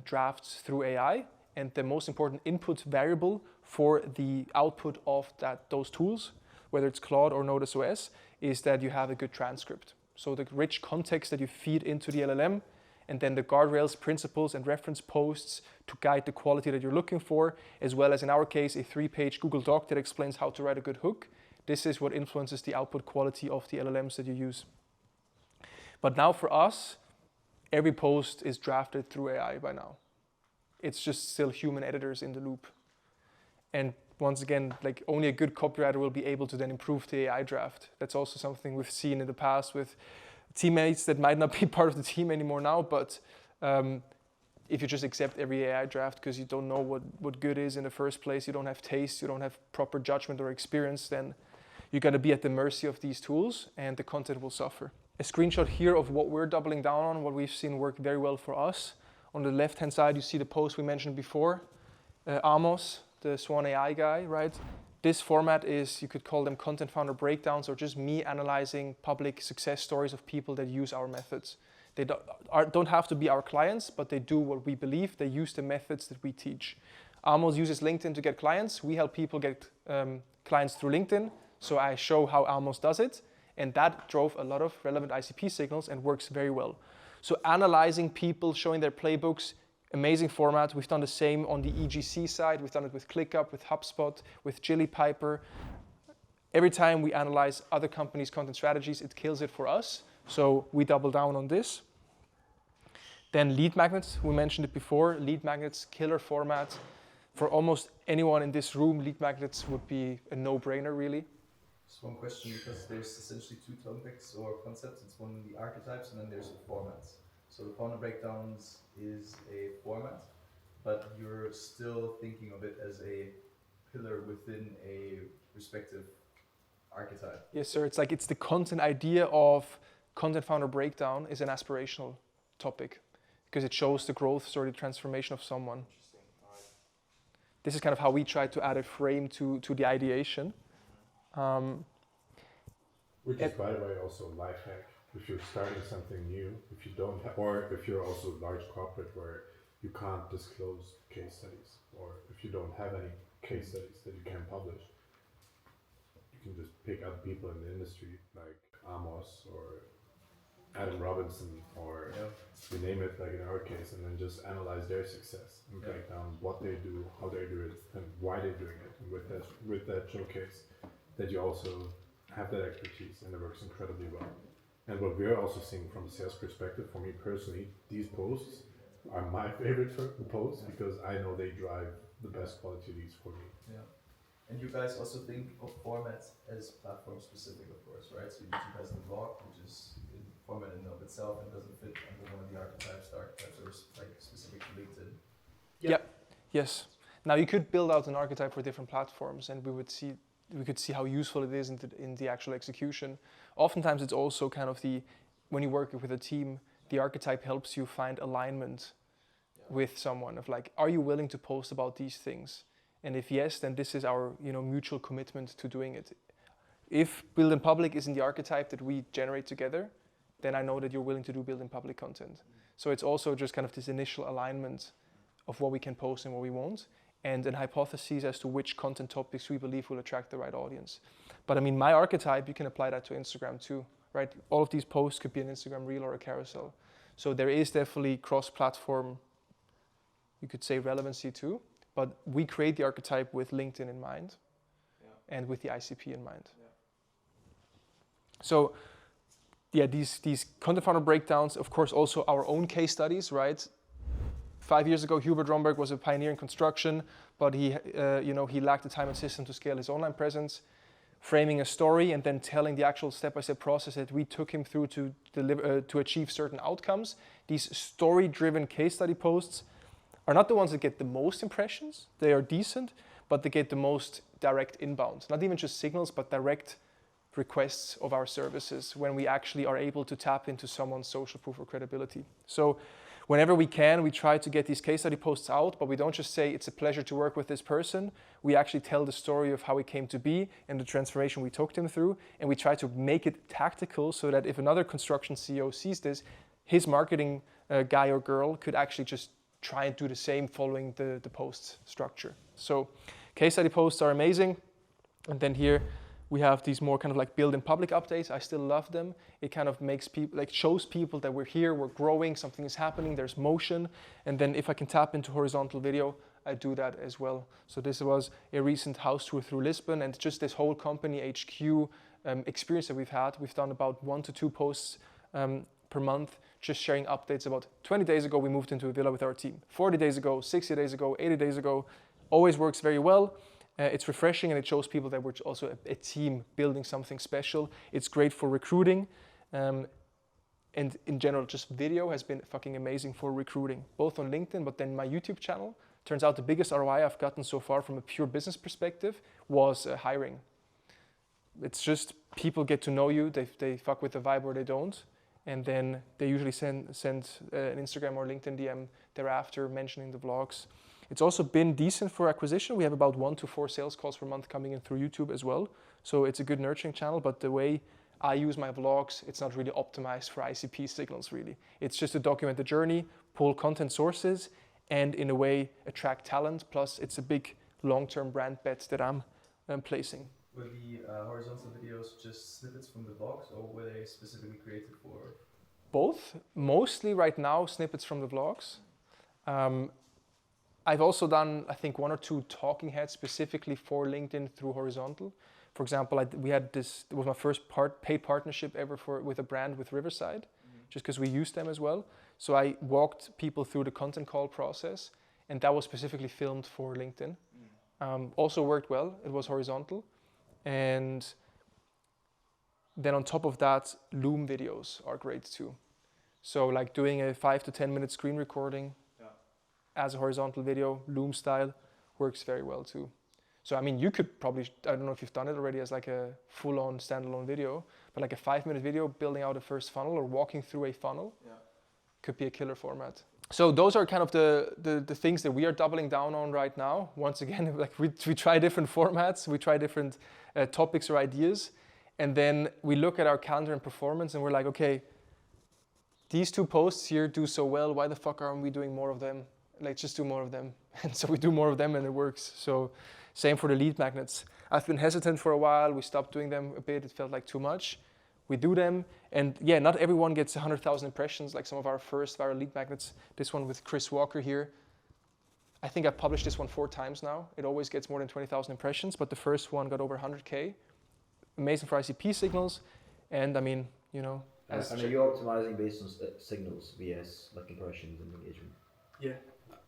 drafts through AI. And the most important input variable for the output of those tools, whether it's Claude or Notus OS, is that you have a good transcript. So the rich context that you feed into the LLM, and then the guardrails, principles, and reference posts to guide the quality that you're looking for, as well as in our case, a 3-page Google Doc that explains how to write a good hook. This is what influences the output quality of the LLMs that you use. But now for us, every post is drafted through AI by now. It's just still human editors in the loop. And once again, like only a good copywriter will be able to then improve the AI draft. That's also something we've seen in the past with teammates that might not be part of the team anymore now, but if you just accept every AI draft because you don't know what good is in the first place, you don't have taste, you don't have proper judgment or experience, then you're going to be at the mercy of these tools and the content will suffer. A screenshot here of what we're doubling down on, what we've seen work very well for us. On the left-hand side, you see the post we mentioned before, Amos, the Swan AI guy, right? This format is, you could call them content founder breakdowns or just me analyzing public success stories of people that use our methods. They don't have to be our clients, but they do what we believe. They use the methods that we teach. Amos uses LinkedIn to get clients. We help people get clients through LinkedIn. So I show how Amos does it. And that drove a lot of relevant ICP signals and works very well. So analyzing people, showing their playbooks, amazing format. We've done the same on the EGC side. We've done it with ClickUp, with HubSpot, with Jilly Piper. Every time we analyze other companies' content strategies, it kills it for us. So we double down on this. Then lead magnets, we mentioned it before. Lead magnets, killer format. For almost anyone in this room, lead magnets would be a no-brainer, really. Just one question, because there's essentially 2 topics or concepts. It's one the archetypes and then there's the formats. So the founder breakdowns is a format, but you're still thinking of it as a pillar within a respective archetype. Yes, sir. It's the content idea of content founder breakdown is an aspirational topic because it shows the growth story, the transformation of someone. This is kind of how we try to add a frame to the ideation. Which is, by the way, also a life hack. If you're starting something new, if you don't have, or if you're also a large corporate where you can't disclose case studies, or if you don't have any case studies that you can publish, you can just pick other people in the industry like Amos or Adam Robinson or you name it, like in our case, and then just analyze their success and break down what they do, how they do it, and why they're doing it. And with that showcase, that you also have that expertise, and it works incredibly well. And what we're also seeing from a sales perspective, for me personally, these posts are my favorite posts because I know they drive the best quality leads for me. Yeah. And you guys also think of formats as platform specific, of course, right? So YouTube has the blog, which is a format in and of itself and doesn't fit under one of the archetypes. The archetypes are like specific to LinkedIn. Yeah. Yes. Now you could build out an archetype for different platforms, and we could see how useful it is in the actual execution. Oftentimes it's also kind of when you work with a team, the archetype helps you find alignment with someone of like, are you willing to post about these things? And if yes, then this is our mutual commitment to doing it. If build in public is in the archetype that we generate together, then I know that you're willing to do build in public content. So it's also just kind of this initial alignment of what we can post and what we won't, and an hypothesis as to which content topics we believe will attract the right audience. But I mean, my archetype, you can apply that to Instagram too, right? All of these posts could be an Instagram reel or a carousel. So there is definitely cross-platform, you could say, relevancy too, but we create the archetype with LinkedIn in mind and with the ICP in mind. Yeah. So yeah, these content funnel breakdowns, of course, also our own case studies, right? 5 years ago, Hubert Romberg was a pioneer in construction, but he lacked the time and system to scale his online presence. Framing a story and then telling the actual step-by-step process that we took him through to deliver to achieve certain outcomes. These story-driven case study posts are not the ones that get the most impressions. They are decent, but they get the most direct inbound. Not even just signals, but direct requests of our services when we actually are able to tap into someone's social proof or credibility. So whenever we can, we try to get these case study posts out, but we don't just say it's a pleasure to work with this person. We actually tell the story of how he came to be and the transformation we took him through, and we try to make it tactical so that if another construction CEO sees this, his marketing guy or girl could actually just try and do the same following the post structure. So case study posts are amazing. And then here we have these more kind of like build in public updates. I still love them. It kind of makes people, like shows people that we're here, we're growing, something is happening, there's motion. And then if I can tap into horizontal video, I do that as well. So this was a recent house tour through Lisbon, and just this whole company HQ experience that we've had. We've done about 1 to 2 posts per month, just sharing updates about 20 days ago we moved into a villa with our team. 40 days ago, 60 days ago, 80 days ago. Always works very well. It's refreshing, and it shows people that we're also a team building something special. It's great for recruiting. And in general, just video has been fucking amazing for recruiting, both on LinkedIn, but then my YouTube channel. Turns out the biggest ROI I've gotten so far from a pure business perspective was hiring. It's just people get to know you, they fuck with the vibe or they don't. And then they usually send an Instagram or LinkedIn DM thereafter mentioning the vlogs. It's also been decent for acquisition. We have about 1 to 4 sales calls per month coming in through YouTube as well. So it's a good nurturing channel, but the way I use my vlogs, it's not really optimized for ICP signals really. It's just to document the journey, pull content sources, and in a way attract talent. Plus it's a big long-term brand bet that I'm placing. Were the horizontal videos just snippets from the vlogs, or were they specifically created for? Both. Mostly right now snippets from the vlogs. I've also done, I think, 1 or 2 talking heads specifically for LinkedIn through horizontal. For example, we had this, it was my first paid partnership ever with a brand with Riverside, just because we used them as well. So I walked people through the content call process, and that was specifically filmed for LinkedIn. Also worked well, it was horizontal. And then on top of that, Loom videos are great too. So like doing a 5 to 10 minute screen recording as a horizontal video, Loom style, works very well too. So I mean, you could probably, I don't know if you've done it already as like a full-on standalone video, but like a 5-minute video building out a first funnel or walking through a funnel could be a killer format. So those are kind of the things that we are doubling down on right now. Once again, like we try different formats, we try different topics or ideas, and then we look at our calendar and performance and we're like, okay, these 2 posts here do so well, why the fuck aren't we doing more of them? Let's just do more of them. And so we do more of them and it works. So same for the lead magnets. I've been hesitant for a while, we stopped doing them a bit, it felt like too much. We do them, and yeah, not everyone gets 100,000 impressions like some of our first viral lead magnets. This one with Chris Walker here. I think I've published this one 4 times now. It always gets more than 20,000 impressions, but the first one got over 100K. Amazing for ICP signals, and I mean, you know. And are you optimizing based on signals, VS, like impressions and engagement? Yeah.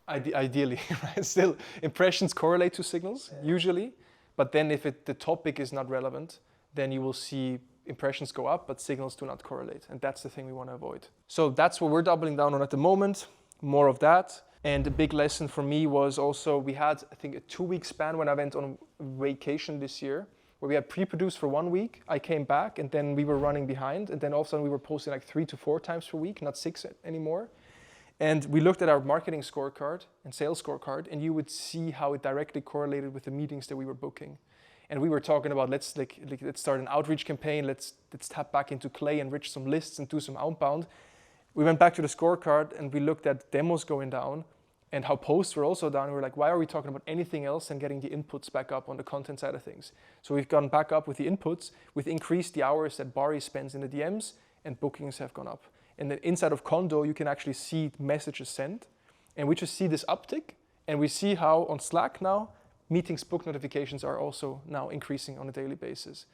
Ideally, right? Still, impressions correlate to signals, usually, but then if the topic is not relevant, then you will see impressions go up, but signals do not correlate. And that's the thing we want to avoid. So that's what we're doubling down on at the moment, more of that. And a big lesson for me was also, we had, I think, a 2-week span when I went on vacation this year, where we had pre-produced for 1 week. I came back and then we were running behind. And then all of a sudden we were posting like 3 to 4 times per week, not 6 anymore. And we looked at our marketing scorecard and sales scorecard, and you would see how it directly correlated with the meetings that we were booking. And we were talking about let's start an outreach campaign, let's tap back into Clay, enrich some lists and do some outbound. We went back to the scorecard and we looked at demos going down and how posts were also down. We were like, why are we talking about anything else and getting the inputs back up on the content side of things? So we've gone back up with the inputs, we've increased the hours that Barry spends in the DMs, and bookings have gone up. And then inside of Condo, you can actually see messages sent, and we just see this uptick, and we see how on Slack now, meetings book notifications are also now increasing on a daily basis.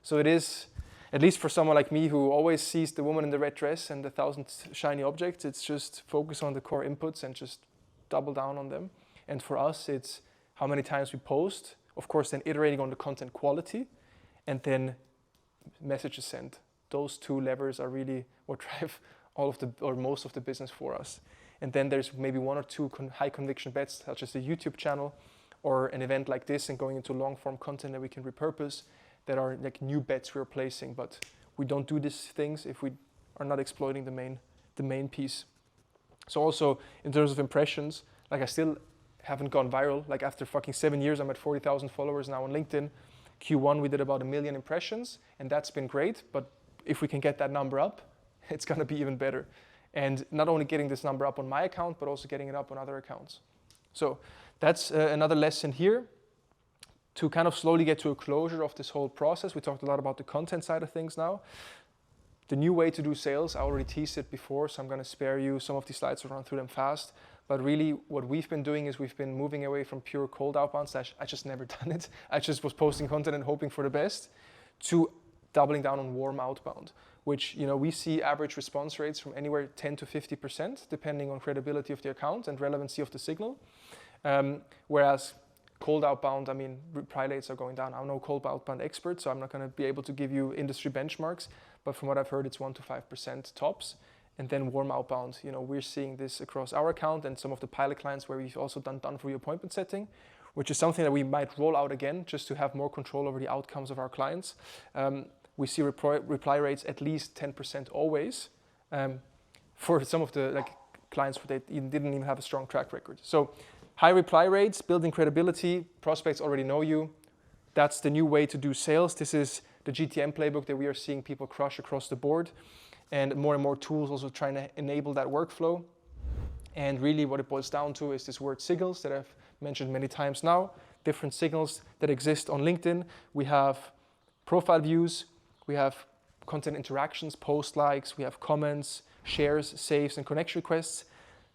So it is, at least for someone like me who always sees the woman in the red dress and the 1,000 shiny objects, it's just focus on the core inputs and just double down on them. And for us, it's how many times we post, of course then iterating on the content quality, and then messages sent. Those 2 levers are really what drive all of the, or most of the business for us. And then there's maybe 1 or 2 high conviction bets, such as the YouTube channel, or an event like this and going into long form content that we can repurpose. that are like new bets we're placing, but we don't do these things if we are not exploiting the main piece. So also in terms of impressions, like I still haven't gone viral. Like after fucking 7 years, I'm at 40,000 followers now on LinkedIn. Q1 we did about 1 million impressions, and that's been great. But if we can get that number up, it's gonna be even better. And not only getting this number up on my account, but also getting it up on other accounts. So that's another lesson here. To kind of slowly get to a closure of this whole process, we talked a lot about the content side of things now. The new way to do sales, I already teased it before, so I'm gonna spare you some of these slides to run through them fast. But really what we've been doing is we've been moving away from pure cold outbound / I just never done it. I just was posting content and hoping for the best, to doubling down on warm outbound, which we see average response rates from anywhere 10 to 50%, depending on credibility of the account and relevancy of the signal. Whereas cold outbound, I mean, reply rates are going down. I'm no cold outbound expert, so I'm not going to be able to give you industry benchmarks. But from what I've heard, it's 1 to 5% tops. And then warm outbound, we're seeing this across our account and some of the pilot clients where we've also done for you appointment setting, which is something that we might roll out again just to have more control over the outcomes of our clients. We see reply rates at least 10% always. For some of the clients that didn't even have a strong track record. So high reply rates, building credibility, prospects already know you. That's the new way to do sales. This is the GTM playbook that we are seeing people crush across the board. And more tools also trying to enable that workflow. And really what it boils down to is this word signals that I've mentioned many times now. Different signals that exist on LinkedIn. We have profile views, we have content interactions, post likes, we have comments, shares, saves, and connection requests.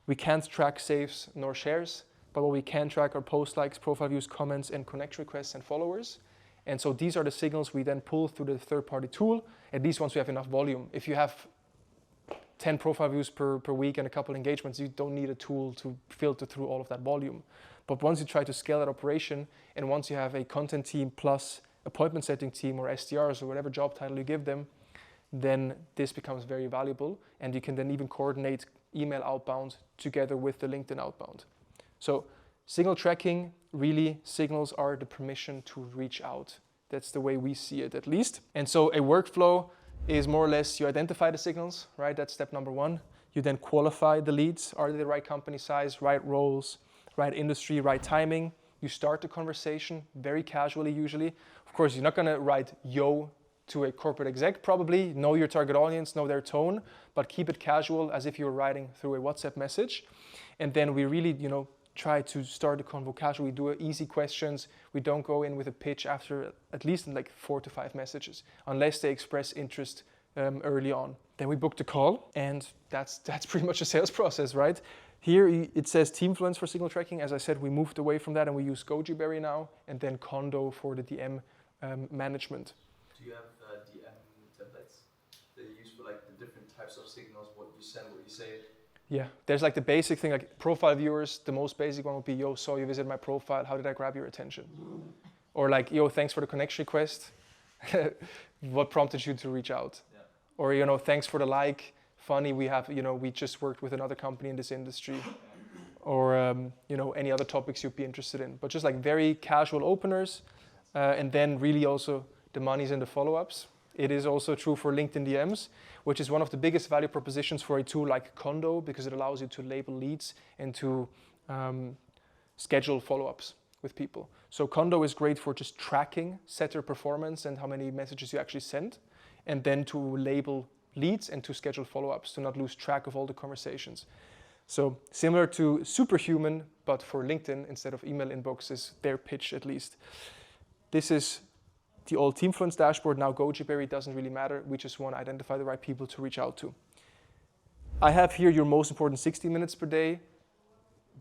We can't track saves nor shares, but what we can track are post likes, profile views, comments, and connection requests and followers. And so these are the signals we then pull through the third-party tool, at least once we have enough volume. If you have 10 profile views per week and a couple engagements, you don't need a tool to filter through all of that volume. But once you try to scale that operation, and once you have a content team plus appointment setting team or SDRs or whatever job title you give them, then this becomes very valuable. And you can then even coordinate email outbound together with the LinkedIn outbound. So signal tracking, really signals are the permission to reach out. That's the way we see it at least. And so a workflow is more or less you identify the signals, right? That's step number 1. You then qualify the leads. Are they the right company size, right roles, right industry, right timing? You start the conversation very casually usually. Of course, you're not gonna write yo to a corporate exec probably. Know your target audience, know their tone, but keep it casual as if you were writing through a WhatsApp message. And then we really, try to start the convo casually. We do easy questions. We don't go in with a pitch after at least 4 to 5 messages, unless they express interest early on. Then we book the call, and that's pretty much a sales process, right? Here it says Teamfluence for signal tracking. As I said, we moved away from that and we use Goji Berry now, and then Condo for the DM management. Do you have DM templates that you use for the different types of signals, what you send, what you say? Yeah, there's the basic thing, profile viewers. The most basic one would be, yo, saw you visit my profile. How did I grab your attention? Or yo, thanks for the connection request. What prompted you to reach out? Yeah. Or, thanks for the like. Funny, we have, we just worked with another company in this industry. Or, any other topics you'd be interested in. But just very casual openers. And then really also the money's in the follow-ups. It is also true for LinkedIn DMs, which is one of the biggest value propositions for a tool like Condo, because it allows you to label leads and to schedule follow-ups with people. So Condo is great for just tracking setter performance and how many messages you actually send, and then to label leads and to schedule follow-ups to not lose track of all the conversations. So similar to Superhuman, but for LinkedIn instead of email inbox is their pitch at least. This is the old Teamfluence dashboard. Now Goji Berry doesn't really matter. We just want to identify the right people to reach out to. I have here your most important 60 minutes per day.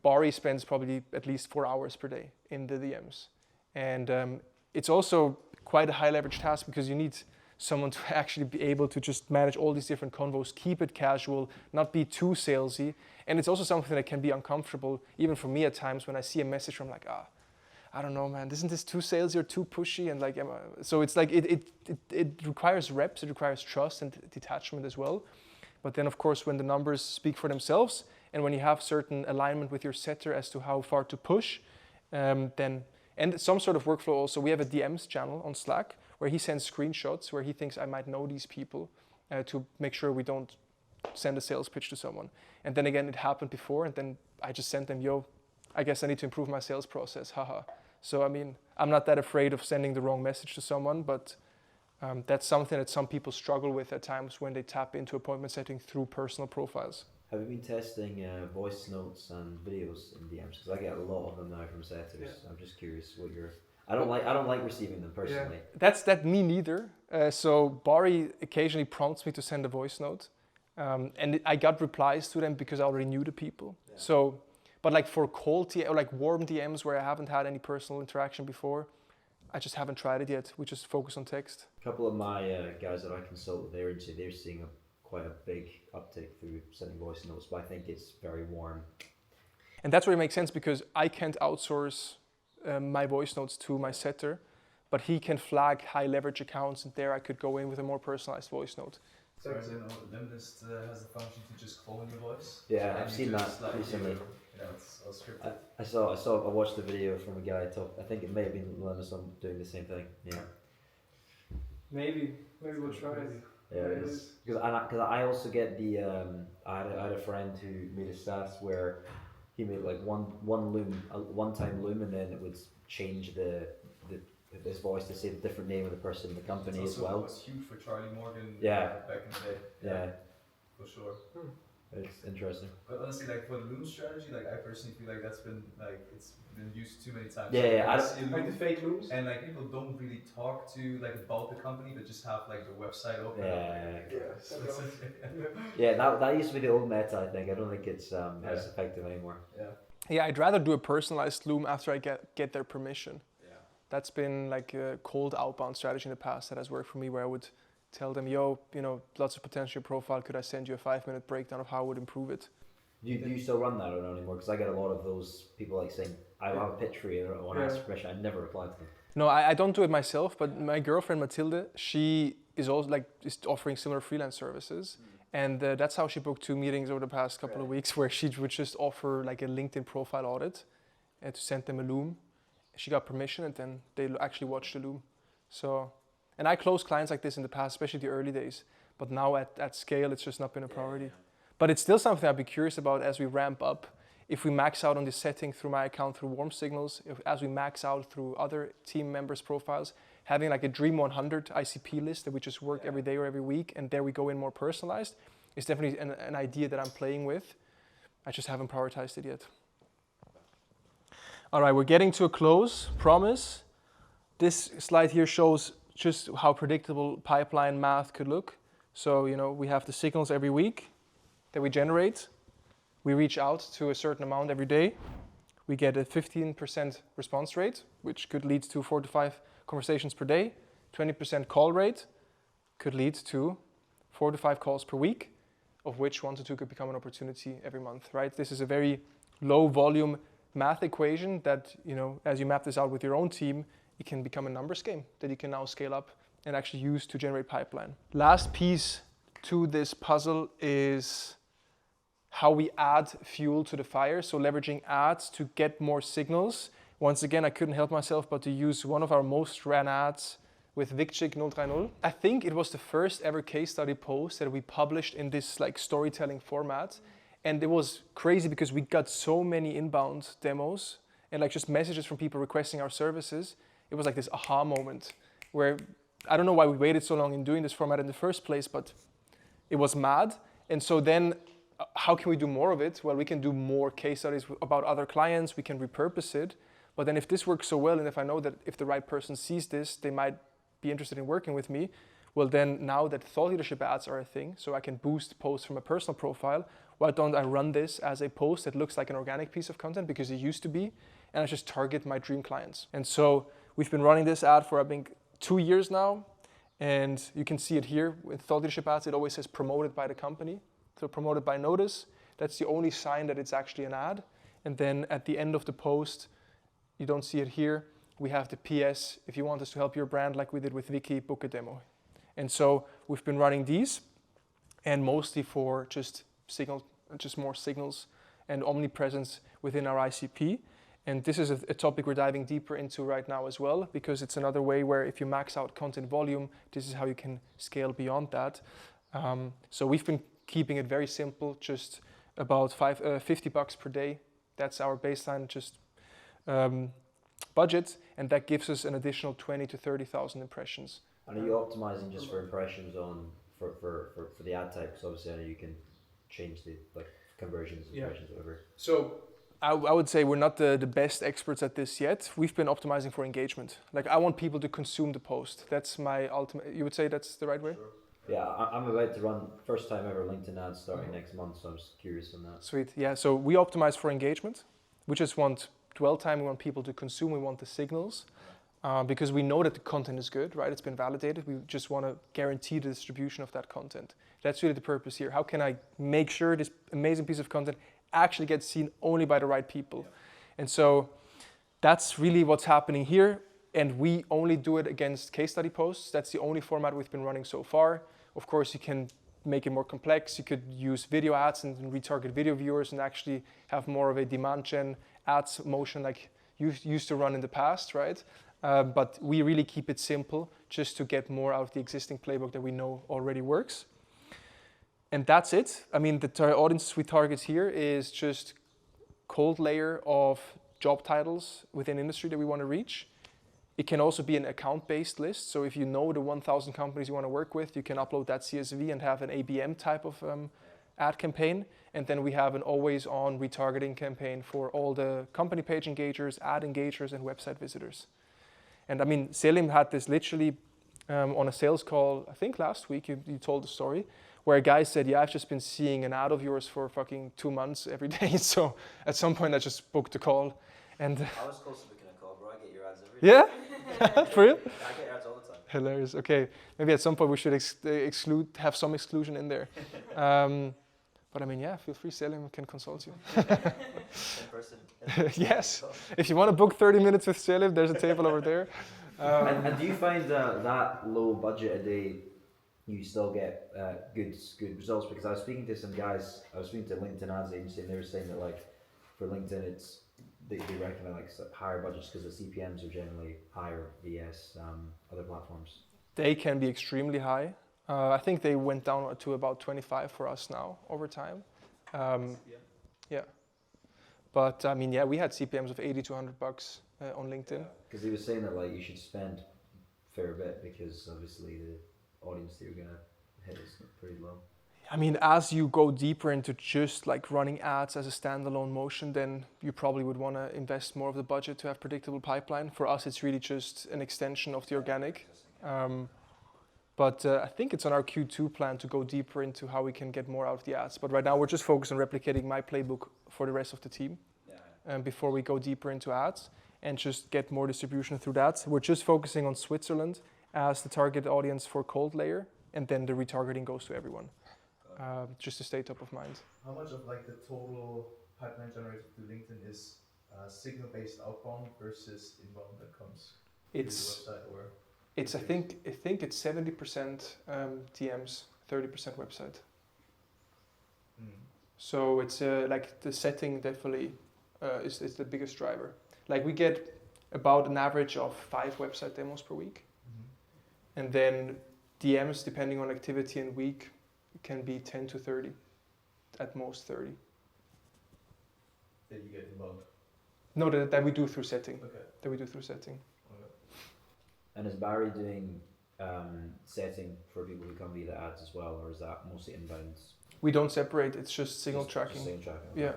Bari spends probably at least 4 hours per day in the DMs. And it's also quite a high leverage task because you need someone to actually be able to just manage all these different convos, keep it casual, not be too salesy. And it's also something that can be uncomfortable, even for me at times when I see a message from I don't know, man, isn't this too salesy or too pushy? And so it's it requires reps, it requires trust and detachment as well. But then of course, when the numbers speak for themselves and when you have certain alignment with your setter as to how far to push, and some sort of workflow also, we have a DMs channel on Slack where he sends screenshots where he thinks I might know these people to make sure we don't send a sales pitch to someone. And then again, it happened before, and then I just sent them, yo, I guess I need to improve my sales process, haha. So I mean, I'm not that afraid of sending the wrong message to someone, but that's something that some people struggle with at times when they tap into appointment setting through personal profiles. Have you been testing voice notes and videos in DMs? Because I get a lot of them now from setters. Yeah. I'm just curious what you're. I don't like receiving them personally. That me neither. So Barry occasionally prompts me to send a voice note, and I got replies to them because I already knew the people. Yeah. So, but like for cold or like warm DMs where I haven't had any personal interaction before, I just haven't tried it yet. We just focus on text. A couple of my guys that I consult with, they're seeing quite a big uptick through sending voice notes, but I think it's very warm. And that's where it makes sense because I can't outsource my voice notes to my setter, but he can flag high leverage accounts, and there I could go in with a more personalized voice note. So I know Limlist has the function to just clone your voice. Yeah, I've seen that recently. It's all scripted. I watched the video from a guy I think it may have been Linus doing the same thing. Yeah. Maybe we'll try it. Yeah, it is. Because I also get the I had a friend who made a stats where he made like one time loom, and then it would change his voice to say the different name of the person in the company as well. It was huge for Charlie Morgan. Yeah. Back in the day. Yeah. For sure. It's interesting. But honestly, like for the loom strategy, like I personally feel like that's been like it's been used too many times. Yeah, I don't like the fake looms. And like people don't really talk to like about the company, but just have like the website open. That used to be the old meta. I think I don't think it's as effective anymore. Yeah, I'd rather do a personalized loom after I get their permission. Yeah. That's been like a cold outbound strategy in the past that has worked for me, where I would tell them, yo, lots of potential profile, could I send you a 5-minute breakdown of how I would improve it? Do you still run that or not anymore? Because I get a lot of those people like saying, I have a pitch for you, I want to ask permission. I never reply to them. No, I don't do it myself, but my girlfriend Matilde, she is also is offering similar freelance services. And that's how she booked 2 meetings over the past couple of weeks, where she would just offer like a LinkedIn profile audit and to send them a loom. She got permission, and then they actually watched the loom. So, and I closed clients like this in the past, especially the early days. But now at scale, it's just not been a priority. But it's still something I'd be curious about as we ramp up. If we max out on this setting through my account through warm signals, as we max out through other team members' profiles, having like a Dream 100 ICP list that we just work every day or every week, and there we go in more personalized, is definitely an idea that I'm playing with. I just haven't prioritized it yet. All right, we're getting to a close, promise. This slide here shows just how predictable pipeline math could look. So, we have the signals every week that we generate. We reach out to a certain amount every day. We get a 15% response rate, which could lead to 4 to 5 conversations per day. 20% call rate could lead to 4 to 5 calls per week, of which 1 to 2 could become an opportunity every month, right? This is a very low volume math equation that, as you map this out with your own team, it can become a numbers game that you can now scale up and actually use to generate pipeline. Last piece to this puzzle is how we add fuel to the fire. So leveraging ads to get more signals. Once again, I couldn't help myself but to use one of our most ran ads with Vicchick 030. I think it was the first ever case study post that we published in this like storytelling format. And it was crazy because we got so many inbound demos and like just messages from people requesting our services. It was like this aha moment where I don't know why we waited so long in doing this format in the first place, but it was mad. And so then how can we do more of it? Well, we can do more case studies about other clients. We can repurpose it. But then if this works so well, and if I know that if the right person sees this, they might be interested in working with me, well then now that thought leadership ads are a thing, so I can boost posts from a personal profile, why don't I run this as a post that looks like an organic piece of content, because it used to be, and I just target my dream clients. And so we've been running this ad for I think 2 years now, and you can see it here with thought leadership ads. It always says promoted by the company, so promoted by notus. That's the only sign that it's actually an ad. And then at the end of the post, you don't see it here, we have the PS, if you want us to help your brand like we did with Vicky, book a demo. And so we've been running these, and mostly for just signals, just more signals and omnipresence within our ICP. And this is a topic we're diving deeper into right now as well, because it's another way where if you max out content volume, this is how you can scale beyond that. So we've been keeping it very simple, just about $50 per day. That's our baseline just budget, and that gives us an additional 20 to 30,000 impressions. And are you optimizing just for impressions for the ad type? Because obviously I know you can change the conversions, impressions, whatever. So I would say we're not the best experts at this yet. We've been optimizing for engagement. Like, I want people to consume the post. That's my ultimate. You would say that's the right way? Sure. Yeah, I'm about to run first time ever LinkedIn ads starting next month, so I'm just curious on that. Sweet. Yeah. So we optimize for engagement. We just want dwell time. We want people to consume. We want the signals. Because we know that the content is good, right? It's been validated. We just want to guarantee the distribution of that content. That's really the purpose here. How can I make sure this amazing piece of content actually gets seen only by the right people? Yeah. And so that's really what's happening here. And we only do it against case study posts. That's the only format we've been running so far. Of course, you can make it more complex. You could use video ads and retarget video viewers and actually have more of a demand gen ads motion like you used to run in the past, right? But we really keep it simple just to get more out of the existing playbook that we know already works. And that's it. I mean, the audience we target here is just cold layer of job titles within industry that we want to reach. It can also be an account-based list. So if you know the 1,000 companies you want to work with, you can upload that CSV and have an ABM type of ad campaign. And then we have an always-on retargeting campaign for all the company page engagers, ad engagers, and website visitors. And I mean, Selim had this literally on a sales call, I think last week, you told the story, where a guy said, yeah, I've just been seeing an ad of yours for fucking 2 months every day. So at some point I just booked a call. And I was close to booking a call, bro. I get your ads every day. Yeah? For real? I get your ads all the time. Hilarious. Okay, maybe at some point we should have some exclusion in there. But I mean, yeah, feel free, Selim can consult you. In person. Yes, if you want to book 30 minutes with Selim, there's a table over there. And do you find that low budget a day, you still get good results? Because I was speaking to some guys, I was speaking to LinkedIn ads agency, and they were saying that like for LinkedIn, they recommend like higher budgets because the CPMs are generally higher vs other platforms. They can be extremely high. I think they went down to about 25 for us now over time. Yeah. But I mean, yeah, we had CPMs of $80 to $100 on LinkedIn. Because he was saying that like you should spend a fair bit because obviously the audience that you're gonna hit is pretty low. I mean, as you go deeper into just like running ads as a standalone motion, then you probably would want to invest more of the budget to have predictable pipeline. For us, it's really just an extension of the organic. But I think it's on our Q2 plan to go deeper into how we can get more out of the ads. But right now we're just focused on replicating my playbook for the rest of the team before we go deeper into ads and just get more distribution through that. We're just focusing on Switzerland as the target audience for cold layer, and then the retargeting goes to everyone, just to stay top of mind. How much of like the total pipeline generated through LinkedIn is signal-based outbound versus inbound that comes to the website? Or I think it's 70% DMs, 30% website. So it's like the setting definitely is the biggest driver. Like we get about an average of 5 website demos per week. And then DMs, depending on activity and week, can be 10 to 30, at most 30. That you get inbound? No, that we do through setting. Okay. That we do through setting. And is Barry doing setting for people who come via the ads as well, or is that mostly inbounds? We don't separate, it's just signal tracking. Just signal tracking. Yeah.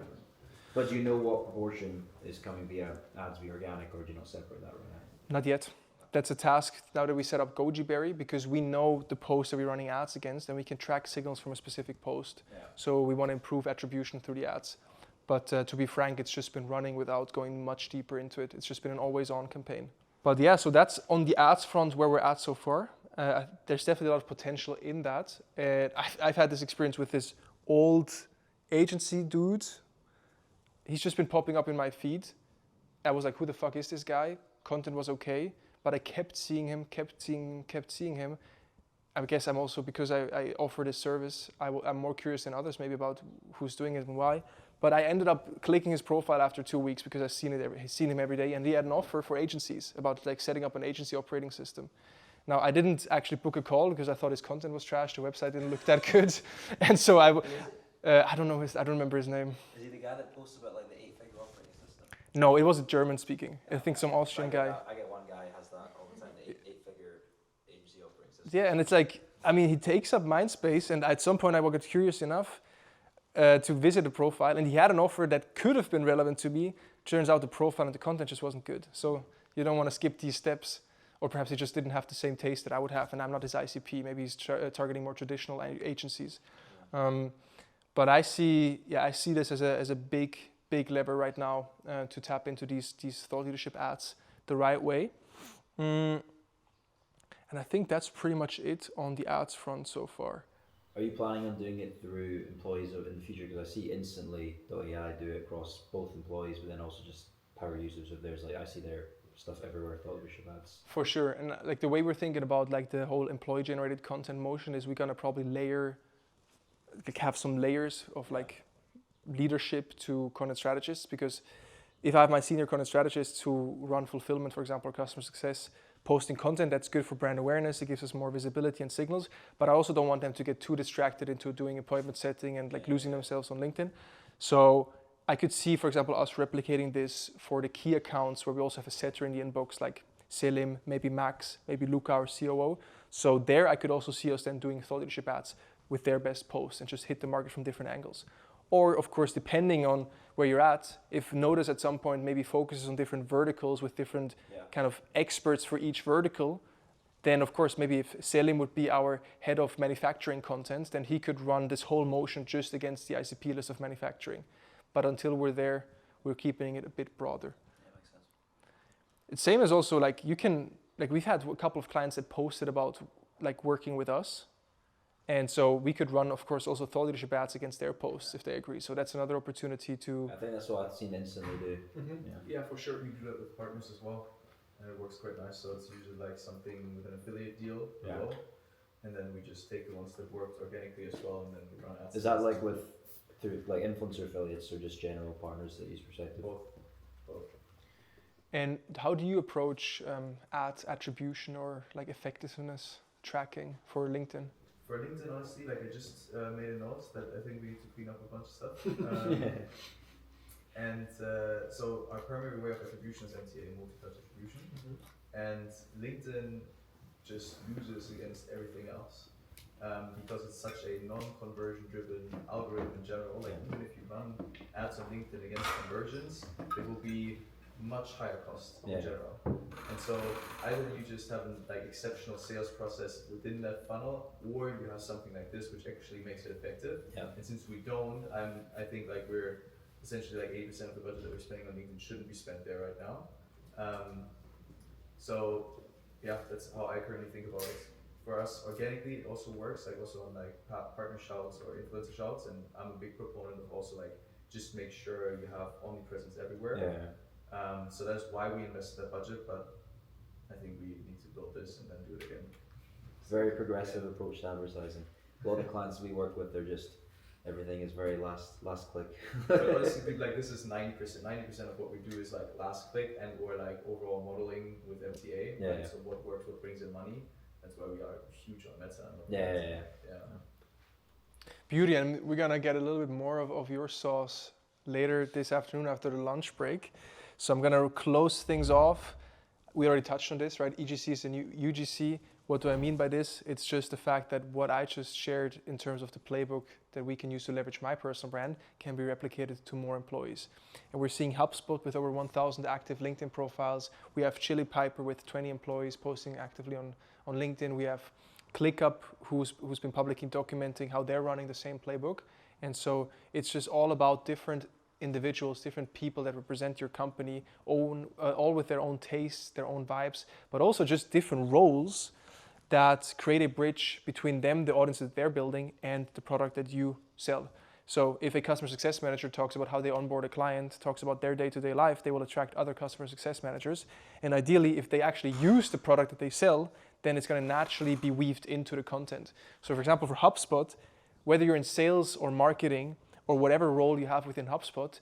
But do you know what proportion is coming via ads via organic, or do you not separate that right now? Not yet. That's a task now that we set up Goji Berry, because we know the posts that we're running ads against, and we can track signals from a specific post. Yeah. So we want to improve attribution through the ads. But to be frank, it's just been running without going much deeper into it. It's just been an always-on campaign. But yeah, so that's on the ads front where we're at so far. There's definitely a lot of potential in that. I've had this experience with this old agency dude. He's just been popping up in my feed. I was like, who the fuck is this guy? Content was okay, but I kept seeing him. I guess I'm also, because I offer this service, I'm more curious than others maybe about who's doing it and why. But I ended up clicking his profile after 2 weeks because I've seen him every day, and he had an offer for agencies about like setting up an agency operating system. Now I didn't actually book a call because I thought his content was trash. The website didn't look that good, and so I don't remember his name. Is he the guy that posts about like the 8-figure operating system? No, it was a German speaking. I think some Austrian guy. I get one guy has that all the time. The 8-figure agency operating system. Yeah, and it's like, I mean, he takes up mind space, and at some point I got curious enough to visit the profile, and he had an offer that could have been relevant to me. Turns out the profile and the content just wasn't good. So you don't want to skip these steps, or perhaps he just didn't have the same taste that I would have, and I'm not his ICP. Maybe he's targeting more traditional agencies. But I see this as a big lever right now to tap into these thought leadership ads the right way. And I think that's pretty much it on the ads front so far. Are you planning on doing it through employees in the future? Because I see Instantly.ai do it across both employees, but then also just power users of theirs. Like I see their stuff everywhere, thought leadership ads. For sure, and like the way we're thinking about like the whole employee-generated content motion is we're gonna probably have some layers of like leadership to content strategists, because if I have my senior content strategists who run fulfillment, for example, or customer success, posting content that's good for brand awareness, it gives us more visibility and signals, but I also don't want them to get too distracted into doing appointment setting and like losing themselves on LinkedIn. So I could see, for example, us replicating this for the key accounts where we also have a setter in the inbox like Selim, maybe Max, maybe Luca, our COO. So there I could also see us then doing thought leadership ads with their best posts and just hit the market from different angles. Or of course, depending on where you're at, if Notus at some point maybe focuses on different verticals with different kind of experts for each vertical, then of course maybe if Selim would be our head of manufacturing content, then he could run this whole motion just against the ICP list of manufacturing. But until we're there, we're keeping it a bit broader. Yeah, makes sense. It's same as also like we've had a couple of clients that posted about like working with us. And so we could run, of course, also thought leadership ads against their posts if they agree. So that's another opportunity to... I think that's what I've seen Instantly do. Yeah, for sure. We do that with partners as well. And it works quite nice. So it's usually like something with an affiliate deal below. And then we just take the ones that worked organically as well, and then we run ads. Is that like through like influencer affiliates or just general partners that use Perspective? Both. And how do you approach ad attribution or like effectiveness tracking for LinkedIn? For LinkedIn, honestly, like I just made a note that I think we need to clean up a bunch of stuff. And so our primary way of attribution is MTA, multi-touch attribution. And LinkedIn just loses against everything else because it's such a non-conversion driven algorithm in general. Like even if you run ads on LinkedIn against conversions, it will be much higher cost in general. And so either you just have an like exceptional sales process within that funnel, or you have something like this which actually makes it effective. And since we don't, I think like we're essentially like 80% of the budget that we're spending on LinkedIn shouldn't be spent there right now. So yeah, that's how I currently think about it. For us, organically, it also works, like also on like partner shouts or influencer shouts, and I'm a big proponent of also like just make sure you have omnipresence everywhere. So that's why we invest that budget, but I think we need to build this and then do it again. Very progressive approach to advertising. A lot of clients we work with, they're just, everything is very last click. But honestly, like this is 90% of what we do is like last click and or like overall modeling with MTA. So what works, what brings in money. That's why we are huge on Meta. Beauty, and we're gonna get a little bit more of your sauce later this afternoon after the lunch break. So I'm gonna close things off. We already touched on this, right? EGC is a new UGC. What do I mean by this? It's just the fact that what I just shared in terms of the playbook that we can use to leverage my personal brand can be replicated to more employees. And we're seeing HubSpot with over 1,000 active LinkedIn profiles. We have Chili Piper with 20 employees posting actively on LinkedIn. We have ClickUp who's been publicly documenting how they're running the same playbook. And so it's just all about different individuals, different people that represent your company, all with their own tastes, their own vibes, but also just different roles that create a bridge between them, the audience that they're building, and the product that you sell. So if a customer success manager talks about how they onboard a client, talks about their day-to-day life, they will attract other customer success managers. And ideally, if they actually use the product that they sell, then it's going to naturally be weaved into the content. So for example, for HubSpot, whether you're in sales or marketing, or whatever role you have within HubSpot,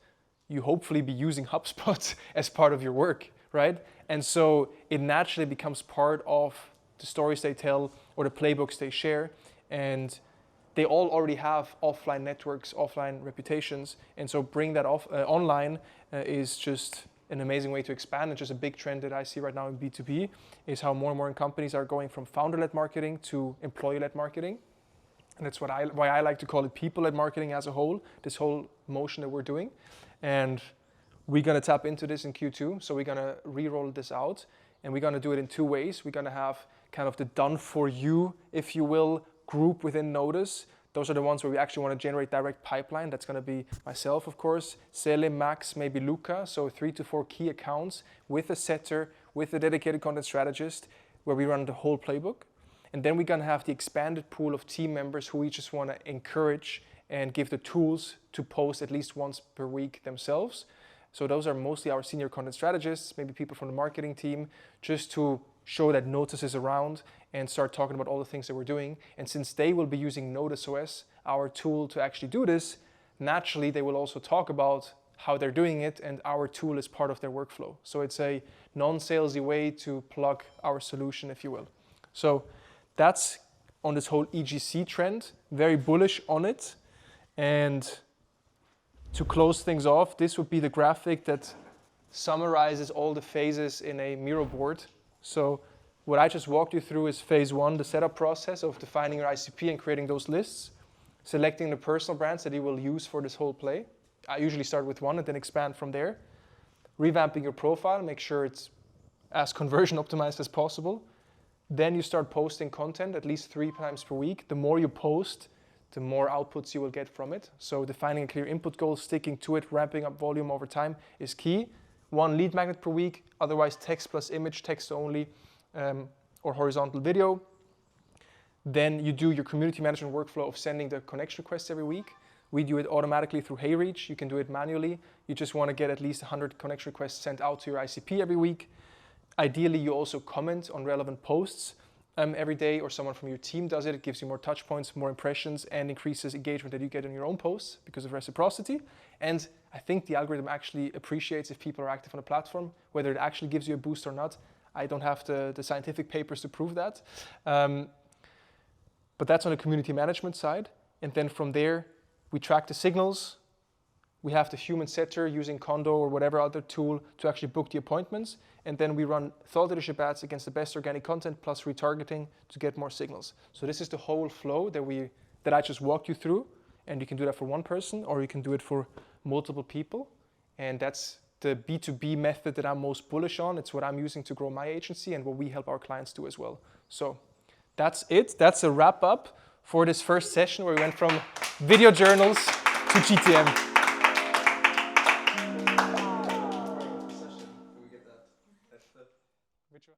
you hopefully be using HubSpot as part of your work, right? And so it naturally becomes part of the stories they tell or the playbooks they share. And they all already have offline networks, offline reputations. And so bring that online is just an amazing way to expand. And just a big trend that I see right now in B2B is how more and more companies are going from founder-led marketing to employee-led marketing. And that's why I like to call it people-led marketing as a whole, this whole motion that we're doing. And we're going to tap into this in Q2. So we're going to re-roll this out. And we're going to do it in two ways. We're going to have kind of the done for you, if you will, group within Notus. Those are the ones where we actually want to generate direct pipeline. That's going to be myself, of course, Selim, Max, maybe Luca. So 3 to 4 key accounts with a setter, with a dedicated content strategist, where we run the whole playbook. And then we're going to have the expanded pool of team members who we just want to encourage and give the tools to post at least once per week themselves. So those are mostly our senior content strategists, maybe people from the marketing team, just to show that Notus is around and start talking about all the things that we're doing. And since they will be using Notus OS, our tool to actually do this, naturally they will also talk about how they're doing it, and our tool is part of their workflow. So it's a non-salesy way to plug our solution, if you will. So that's on this whole EGC trend, very bullish on it. And to close things off, this would be the graphic that summarizes all the phases in a Miro board. So what I just walked you through is phase 1, the setup process of defining your ICP and creating those lists, selecting the personal brands that you will use for this whole play. I usually start with one and then expand from there. Revamping your profile, make sure it's as conversion optimized as possible. Then you start posting content at least 3 times per week. The more you post, the more outputs you will get from it. So defining a clear input goal, sticking to it, ramping up volume over time is key. 1 lead magnet per week, otherwise text plus image, text only, or horizontal video. Then you do your community management workflow of sending the connection requests every week. We do it automatically through HeyReach. You can do it manually. You just want to get at least 100 connection requests sent out to your ICP every week. Ideally, you also comment on relevant posts every day, or someone from your team does it. It gives you more touch points, more impressions, and increases engagement that you get in your own posts because of reciprocity. And I think the algorithm actually appreciates if people are active on the platform, whether it actually gives you a boost or not. I don't have the scientific papers to prove that. But that's on the community management side. And then from there, we track the signals. We have the human setter using Condo or whatever other tool to actually book the appointments. And then we run thought leadership ads against the best organic content plus retargeting to get more signals. So this is the whole flow that I just walked you through. And you can do that for one person, or you can do it for multiple people. And that's the B2B method that I'm most bullish on. It's what I'm using to grow my agency and what we help our clients do as well. So that's it. That's a wrap up for this first session where we went from video journals to GTM.